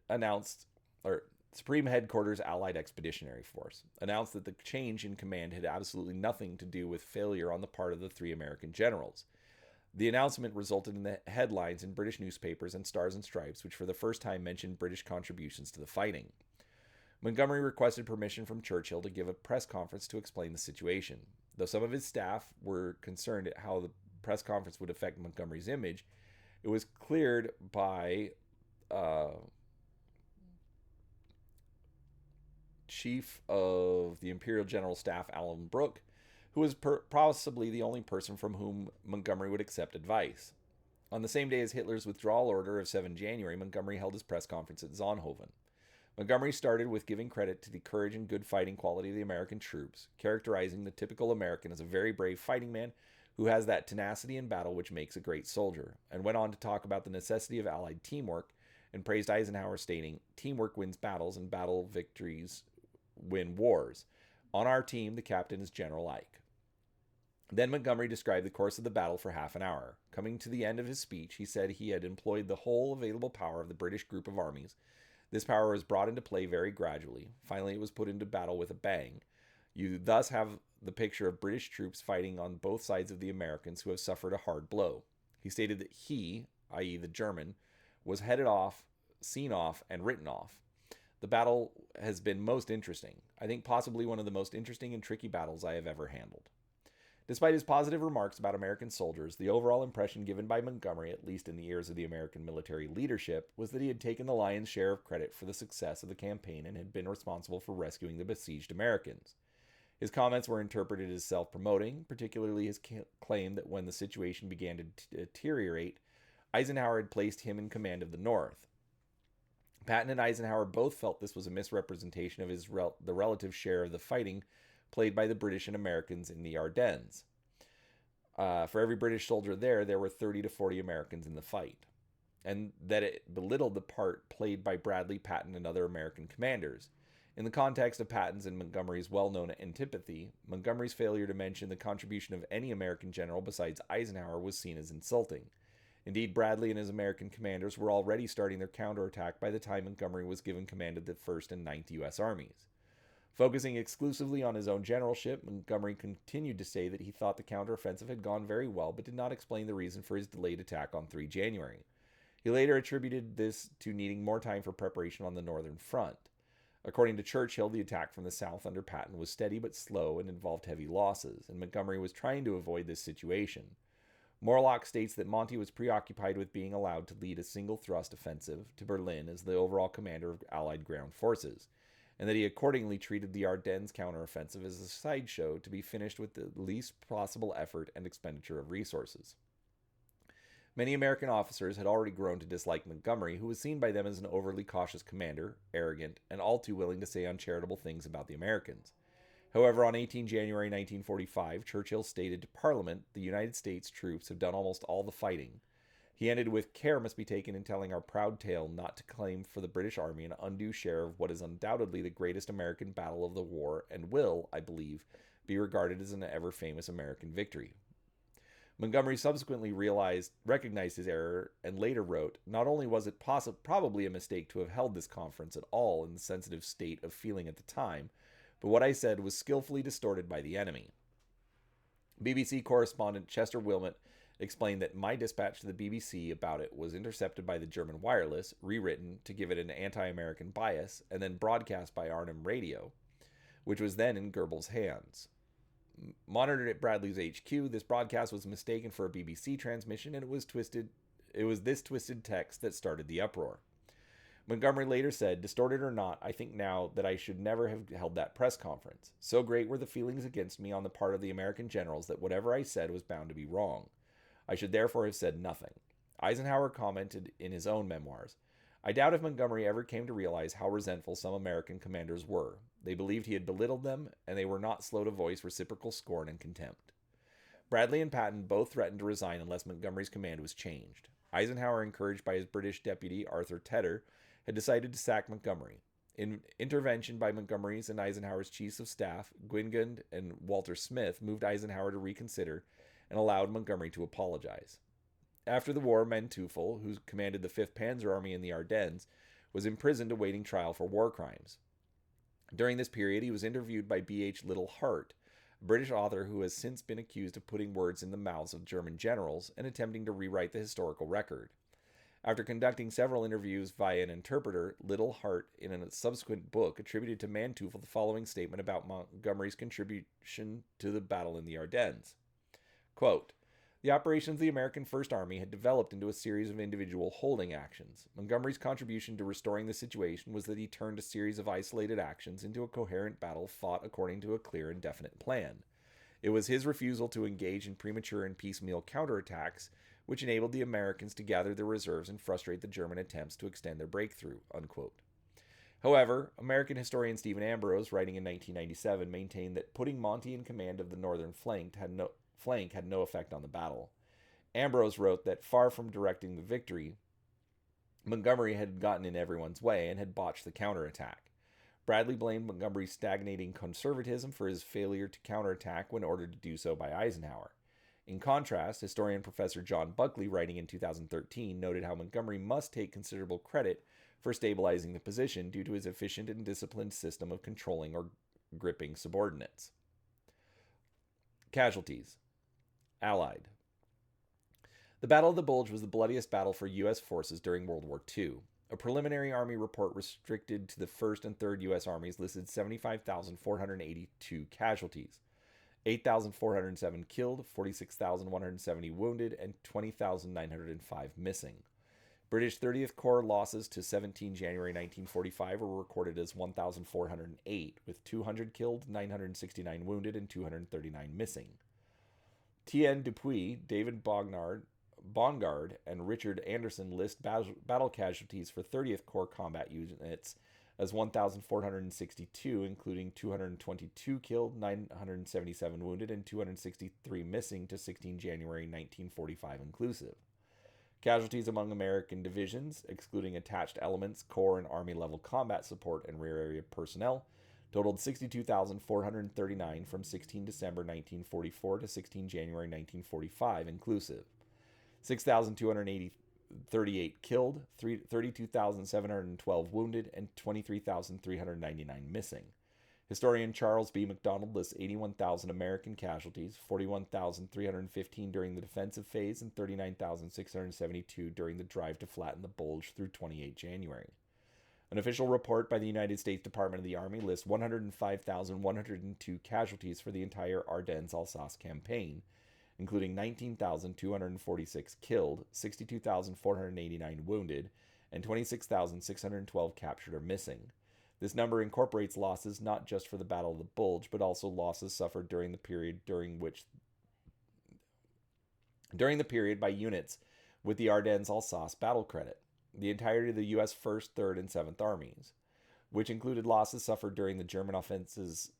announced, or Supreme Headquarters Allied Expeditionary Force, announced that the change in command had absolutely nothing to do with failure on the part of the three American generals. The announcement resulted in the headlines in British newspapers and Stars and Stripes, which for the first time mentioned British contributions to the fighting. Montgomery requested permission from Churchill to give a press conference to explain the situation. Though some of his staff were concerned at how the press conference would affect Montgomery's image, it was cleared by Chief of the Imperial General Staff Alan Brooke, who was possibly the only person from whom Montgomery would accept advice. On the same day as Hitler's withdrawal order of 7 January, Montgomery held his press conference at Zonhoven. Montgomery started with giving credit to the courage and good fighting quality of the American troops, characterizing the typical American as a very brave fighting man who has that tenacity in battle which makes a great soldier, and went on to talk about the necessity of Allied teamwork and praised Eisenhower, stating, "Teamwork wins battles and battle victories win wars. On our team, the captain is General Ike." Then Montgomery described the course of the battle for half an hour. Coming to the end of his speech, he said he had employed the whole available power of the British group of armies. This power was brought into play very gradually. Finally, it was put into battle with a bang. You thus have the picture of British troops fighting on both sides of the Americans who have suffered a hard blow. He stated that he, i.e. the German, was headed off, seen off, and written off. The battle has been most interesting. I think possibly one of the most interesting and tricky battles I have ever handled. Despite his positive remarks about American soldiers, the overall impression given by Montgomery, at least in the ears of the American military leadership, was that he had taken the lion's share of credit for the success of the campaign and had been responsible for rescuing the besieged Americans. His comments were interpreted as self-promoting, particularly his claim that when the situation began to deteriorate, Eisenhower had placed him in command of the North. Patton and Eisenhower both felt this was a misrepresentation of the relative share of the fighting played by the British and Americans in the Ardennes. For every British soldier there were 30 to 40 Americans in the fight, and that it belittled the part played by Bradley, Patton, and other American commanders. In the context of Patton's and Montgomery's well-known antipathy, Montgomery's failure to mention the contribution of any American general besides Eisenhower was seen as insulting. Indeed, Bradley and his American commanders were already starting their counterattack by the time Montgomery was given command of the 1st and 9th U.S. Armies. Focusing exclusively on his own generalship, Montgomery continued to say that he thought the counteroffensive had gone very well, but did not explain the reason for his delayed attack on 3 January. He later attributed this to needing more time for preparation on the northern front. According to Churchill, the attack from the south under Patton was steady but slow and involved heavy losses, and Montgomery was trying to avoid this situation. Morlock states that Monty was preoccupied with being allowed to lead a single thrust offensive to Berlin as the overall commander of Allied ground forces, and that he accordingly treated the Ardennes counteroffensive as a sideshow to be finished with the least possible effort and expenditure of resources. Many American officers had already grown to dislike Montgomery, who was seen by them as an overly cautious commander, arrogant, and all too willing to say uncharitable things about the Americans. However, on 18 January 1945, Churchill stated to Parliament, "The United States troops have done almost all the fighting." He ended with, "Care must be taken in telling our proud tale not to claim for the British Army an undue share of what is undoubtedly the greatest American battle of the war and will, I believe, be regarded as an ever-famous American victory." Montgomery subsequently recognized his error and later wrote, "Not only was it probably a mistake to have held this conference at all in the sensitive state of feeling at the time, but what I said was skillfully distorted by the enemy." BBC correspondent Chester Wilmot explained that my dispatch to the BBC about it was intercepted by the German wireless, rewritten to give it an anti-American bias, and then broadcast by Arnhem Radio, which was then in Goebbels' hands. Monitored at Bradley's HQ, this broadcast was mistaken for a BBC transmission, and it was this twisted text that started the uproar. Montgomery later said, "Distorted or not, I think now that I should never have held that press conference. So great were the feelings against me on the part of the American generals that whatever I said was bound to be wrong. I should therefore have said nothing." Eisenhower commented in his own memoirs, "I doubt if Montgomery ever came to realize how resentful some American commanders were. They believed he had belittled them, and they were not slow to voice reciprocal scorn and contempt." Bradley and Patton both threatened to resign unless Montgomery's command was changed. Eisenhower, encouraged by his British deputy, Arthur Tedder, had decided to sack Montgomery. Intervention by Montgomery's and Eisenhower's chiefs of staff, Gwingund and Walter Smith, moved Eisenhower to reconsider and allowed Montgomery to apologize. After the war, Manteuffel, who commanded the 5th Panzer Army in the Ardennes, was imprisoned awaiting trial for war crimes. During this period, he was interviewed by B.H. Little Hart, a British author who has since been accused of putting words in the mouths of German generals and attempting to rewrite the historical record. After conducting several interviews via an interpreter, Little Hart, in a subsequent book, attributed to Manteuffel the following statement about Montgomery's contribution to the battle in the Ardennes. Quote, "The operations of the American First Army had developed into a series of individual holding actions. Montgomery's contribution to restoring the situation was that he turned a series of isolated actions into a coherent battle fought according to a clear and definite plan. It was his refusal to engage in premature and piecemeal counterattacks which enabled the Americans to gather their reserves and frustrate the German attempts to extend their breakthrough." Unquote. However, American historian Stephen Ambrose, writing in 1997, maintained that putting Monty in command of the northern flank had no effect on the battle. Ambrose wrote that far from directing the victory, Montgomery had gotten in everyone's way and had botched the counterattack. Bradley blamed Montgomery's stagnating conservatism for his failure to counterattack when ordered to do so by Eisenhower. In contrast, historian Professor John Buckley, writing in 2013, noted how Montgomery must take considerable credit for stabilizing the position due to his efficient and disciplined system of controlling or gripping subordinates. Casualties. Allied. The Battle of the Bulge was the bloodiest battle for U.S. forces during World War II. A preliminary Army report restricted to the 1st and 3rd U.S. Armies listed 75,482 casualties. 8,407 killed, 46,170 wounded, and 20,905 missing. British 30th Corps losses to 17 January 1945 were recorded as 1,408, with 200 killed, 969 wounded, and 239 missing. T.N. Dupuy, David Bongard, and Richard Anderson list battle casualties for 30th Corps combat units as 1,462, including 222 killed, 977 wounded, and 263 missing to 16 January 1945 inclusive. Casualties among American divisions, excluding attached elements, Corps and Army-level combat support, and rear area personnel, totaled 62,439 from 16 December 1944 to 16 January 1945 inclusive. 6,238 killed, 32,712 wounded, and 23,399 missing. Historian Charles B. McDonald lists 81,000 American casualties, 41,315 during the defensive phase, and 39,672 during the drive to flatten the Bulge through 28 January. An official report by the United States Department of the Army lists 105,102 casualties for the entire Ardennes-Alsace campaign, including 19,246 killed, 62,489 wounded, and 26,612 captured or missing. This number incorporates losses not just for the Battle of the Bulge, but also losses suffered during the period by units with the Ardennes-Alsace battle credit, the entirety of the U.S. 1st, 3rd, and 7th Armies, which included losses suffered during the German offensive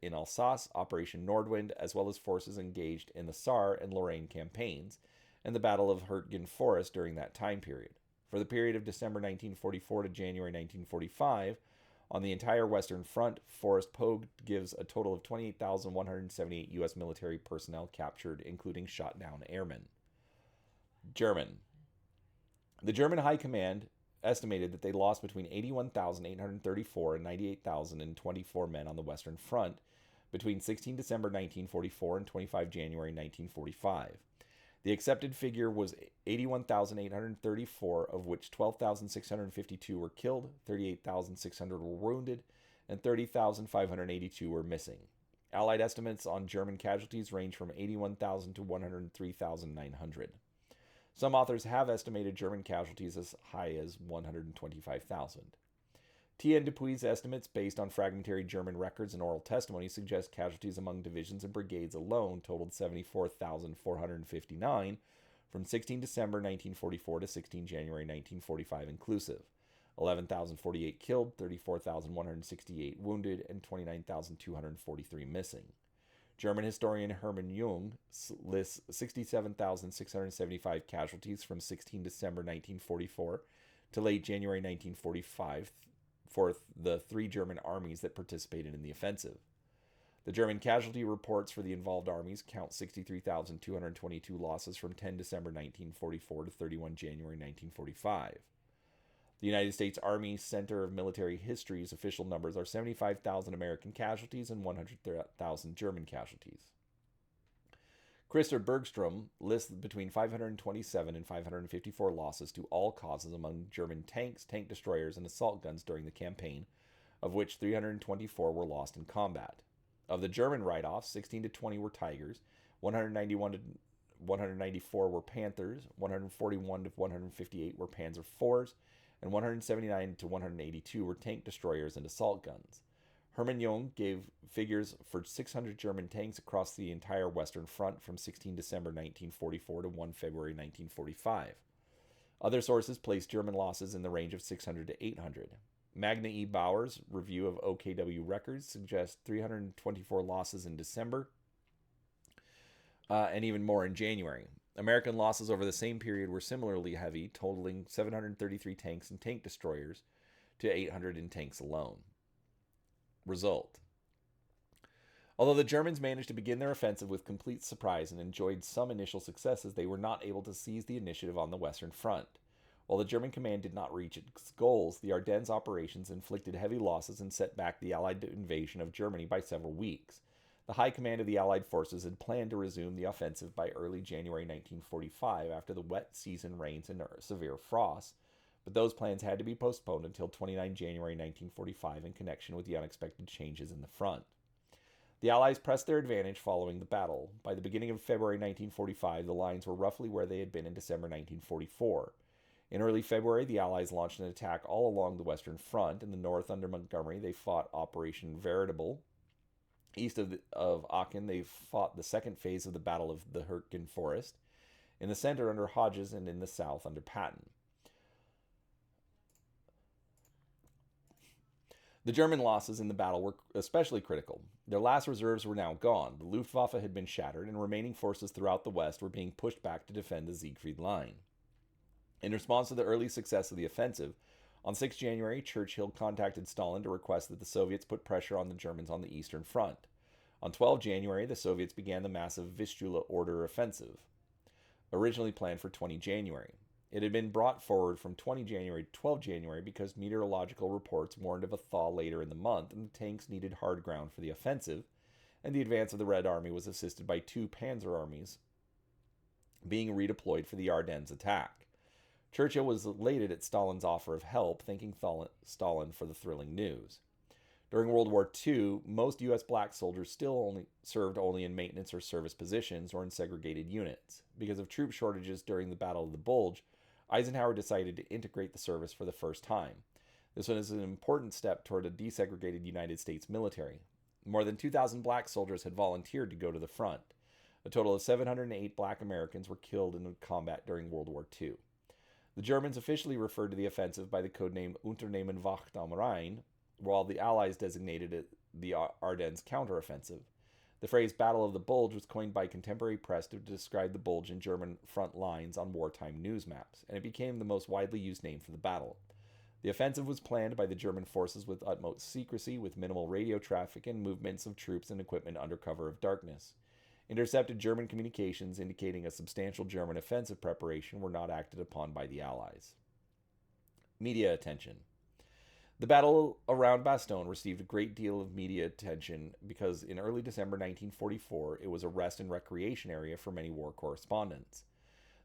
in Alsace, Operation Nordwind, as well as forces engaged in the Saar and Lorraine campaigns, and the Battle of Hurtgen Forest during that time period. For the period of December 1944 to January 1945, on the entire Western Front, Forrest Pogue gives a total of 28,178 U.S. military personnel captured, including shot-down airmen. German. The German High Command estimated that they lost between 81,834 and 98,024 men on the Western Front between 16 December 1944 and 25 January 1945. The accepted figure was 81,834, of which 12,652 were killed, 38,600 were wounded, and 30,582 were missing. Allied estimates on German casualties range from 81,000 to 103,900. Some authors have estimated German casualties as high as 125,000. T.N. Dupuy's estimates, based on fragmentary German records and oral testimony, suggest casualties among divisions and brigades alone totaled 74,459 from 16 December 1944 to 16 January 1945 inclusive. 11,048 killed, 34,168 wounded, and 29,243 missing. German historian Hermann Jung lists 67,675 casualties from 16 December 1944 to late January 1945 for the 3 German armies that participated in the offensive. The German casualty reports for the involved armies count 63,222 losses from 10 December 1944 to 31 January 1945. The United States Army Center of Military History's official numbers are 75,000 American casualties and 100,000 German casualties. Christer Bergstrom lists between 527 and 554 losses to all causes among German tanks, tank destroyers, and assault guns during the campaign, of which 324 were lost in combat. Of the German write-offs, 16 to 20 were Tigers, 191 to 194 were Panthers, 141 to 158 were Panzer IVs, and 179 to 182 were tank destroyers and assault guns. Hermann Jung gave figures for 600 German tanks across the entire Western Front from 16 December 1944 to 1 February 1945. Other sources placed German losses in the range of 600 to 800. Magna E. Bauer's review of OKW records suggests 324 losses in December and even more in January. American losses over the same period were similarly heavy, totaling 733 tanks and tank destroyers to 800 in tanks alone. Result: although the Germans managed to begin their offensive with complete surprise and enjoyed some initial successes, they were not able to seize the initiative on the Western Front. While the German command did not reach its goals, the Ardennes operations inflicted heavy losses and set back the Allied invasion of Germany by several weeks. The high command of the Allied forces had planned to resume the offensive by early January 1945 after the wet season rains and severe frosts, but those plans had to be postponed until 29 January 1945 in connection with the unexpected changes in the front. The Allies pressed their advantage following the battle. By the beginning of February 1945, the lines were roughly where they had been in December 1944. In early February, the Allies launched an attack all along the Western Front. In the north, under Montgomery, they fought Operation Veritable. East of Aachen, they fought the second phase of the Battle of the Hürtgen Forest. In the center, under Hodges, and in the south, under Patton. The German losses in the battle were especially critical. Their last reserves were now gone. The Luftwaffe had been shattered, and remaining forces throughout the West were being pushed back to defend the Siegfried Line. In response to the early success of the offensive, on 6 January, Churchill contacted Stalin to request that the Soviets put pressure on the Germans on the Eastern Front. On 12 January, the Soviets began the massive Vistula Order offensive, originally planned for 20 January. It had been brought forward from 20 January to 12 January because meteorological reports warned of a thaw later in the month, and the tanks needed hard ground for the offensive, and the advance of the Red Army was assisted by 2 Panzer armies being redeployed for the Ardennes attack. Churchill was elated at Stalin's offer of help, thanking Stalin for the thrilling news. During World War II, most U.S. black soldiers still served only in maintenance or service positions or in segregated units. Because of troop shortages during the Battle of the Bulge, Eisenhower decided to integrate the service for the first time. This was an important step toward a desegregated United States military. More than 2,000 black soldiers had volunteered to go to the front. A total of 708 black Americans were killed in combat during World War II. The Germans officially referred to the offensive by the codename Unternehmen Wacht am Rhein, while the Allies designated it the Ardennes counteroffensive. The phrase Battle of the Bulge was coined by contemporary press to describe the bulge in German front lines on wartime news maps, and it became the most widely used name for the battle. The offensive was planned by the German forces with utmost secrecy, with minimal radio traffic and movements of troops and equipment under cover of darkness. Intercepted German communications indicating a substantial German offensive preparation were not acted upon by the Allies. Media attention. The battle around Bastogne received a great deal of media attention because in early December 1944, it was a rest and recreation area for many war correspondents.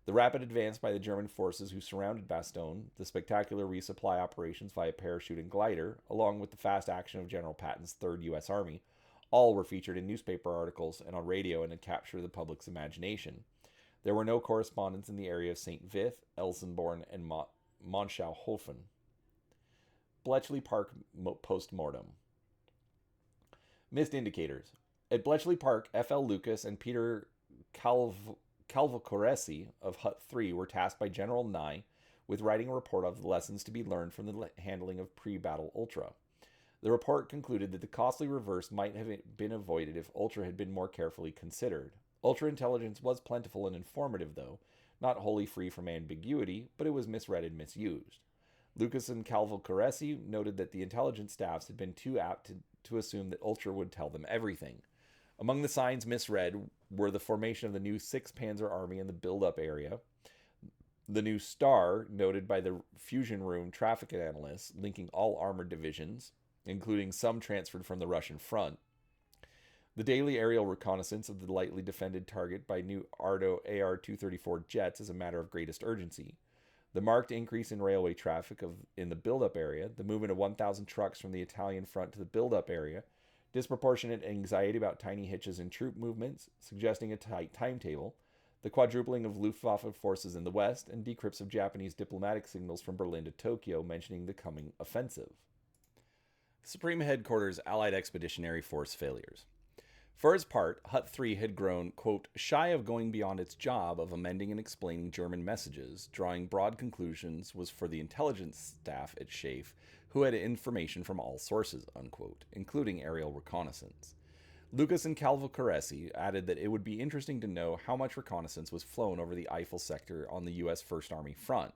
The rapid advance by the German forces who surrounded Bastogne, the spectacular resupply operations via parachute and glider, along with the fast action of General Patton's 3rd U.S. Army, all were featured in newspaper articles and on radio and had captured the public's imagination. There were no correspondents in the area of St. Vith, Elsenborn, and Monschau-Hofen. Bletchley Park post-mortem. Missed indicators. At Bletchley Park, F.L. Lucas and Peter Calvocoresi of Hut 3 were tasked by General Nye with writing a report of the lessons to be learned from the handling of pre-battle Ultra. The report concluded that the costly reverse might have been avoided if Ultra had been more carefully considered. Ultra intelligence was plentiful and informative, though, not wholly free from ambiguity, but it was misread and misused. Lucas and Cavalcaresi noted that the intelligence staffs had been too apt to assume that Ultra would tell them everything. Among the signs misread were the formation of the new 6th Panzer Army in the build-up area, the new star noted by the Fusion Room traffic analysts linking all armored divisions, including some transferred from the Russian front, the daily aerial reconnaissance of the lightly defended target by new Ardo AR-234 jets is a matter of greatest urgency, the marked increase in railway traffic in the build-up area, the movement of 1,000 trucks from the Italian front to the build-up area, disproportionate anxiety about tiny hitches in troop movements, suggesting a tight timetable, the quadrupling of Luftwaffe forces in the west, and decrypts of Japanese diplomatic signals from Berlin to Tokyo mentioning the coming offensive. Supreme Headquarters Allied Expeditionary Force failures. For its part, Hut 3 had grown, quote, shy of going beyond its job of amending and explaining German messages, drawing broad conclusions was for the intelligence staff at SHAEF, who had information from all sources, unquote, including aerial reconnaissance. Lucas and Cavalcaresi added that it would be interesting to know how much reconnaissance was flown over the Eifel sector on the U.S. First Army front.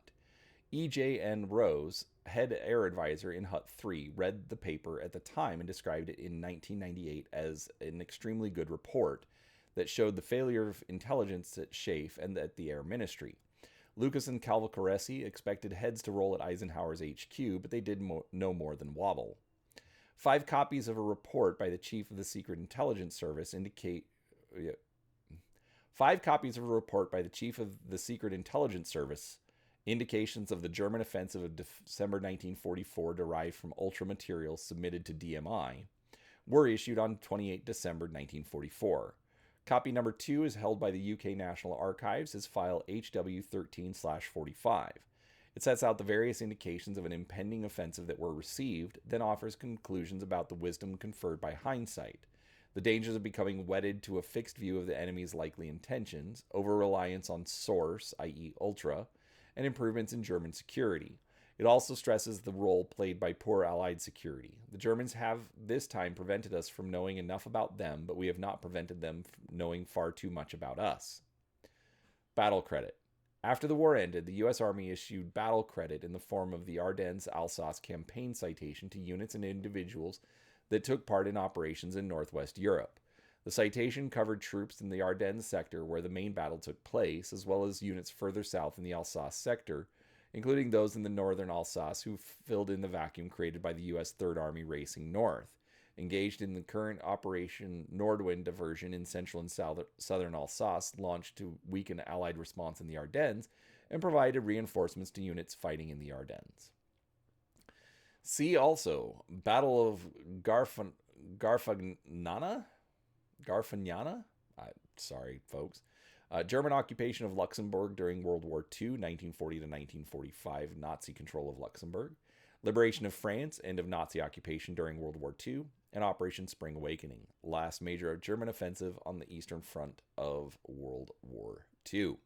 E.J.N. Rose, head air advisor in Hut 3, read the paper at the time and described it in 1998 as an extremely good report that showed the failure of intelligence at SHAEF and at the Air Ministry. Lucas and Cavalcaresi expected heads to roll at Eisenhower's HQ, but they did no more than wobble. 5 copies of a report by the Chief of the Secret Intelligence Service indicate... 5 copies of a report by the Chief of the Secret Intelligence Service, indications of the German offensive of December 1944 derived from ultra materials submitted to DMI, were issued on 28 December 1944. Copy number 2 is held by the UK National Archives as file HW13/45. It sets out the various indications of an impending offensive that were received, then offers conclusions about the wisdom conferred by hindsight, the dangers of becoming wedded to a fixed view of the enemy's likely intentions, over-reliance on source, i.e. ultra, and improvements in German security. It also stresses the role played by poor Allied security. The Germans have this time prevented us from knowing enough about them, but we have not prevented them from knowing far too much about us. Battle credit. After the war ended, the U.S. Army issued battle credit in the form of the Ardennes-Alsace campaign citation to units and individuals that took part in operations in Northwest Europe. The citation covered troops in the Ardennes sector where the main battle took place, as well as units further south in the Alsace sector, including those in the northern Alsace who filled in the vacuum created by the U.S. Third Army racing north, engaged in the current Operation Nordwind diversion in central and southern Alsace, launched to weaken Allied response in the Ardennes, and provided reinforcements to units fighting in the Ardennes. See also Battle of Garfagnana? Sorry, folks. German occupation of Luxembourg during World War II, 1940 to 1945, Nazi control of Luxembourg. Liberation of France, end of Nazi occupation during World War II, and Operation Spring Awakening, last major German offensive on the Eastern Front of World War II.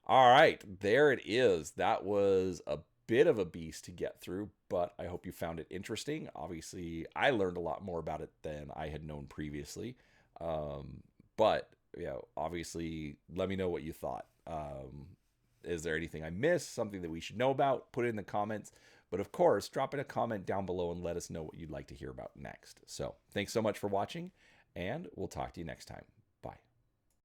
All right, there it is. That was a bit of a beast to get through, but I hope you found it interesting. Obviously, I learned a lot more about it than I had known previously. But, obviously, let me know what you thought. Is there anything I missed? Something that we should know about? Put it in the comments. But, of course, drop in a comment down below and let us know what you'd like to hear about next. So, thanks so much for watching, and we'll talk to you next time.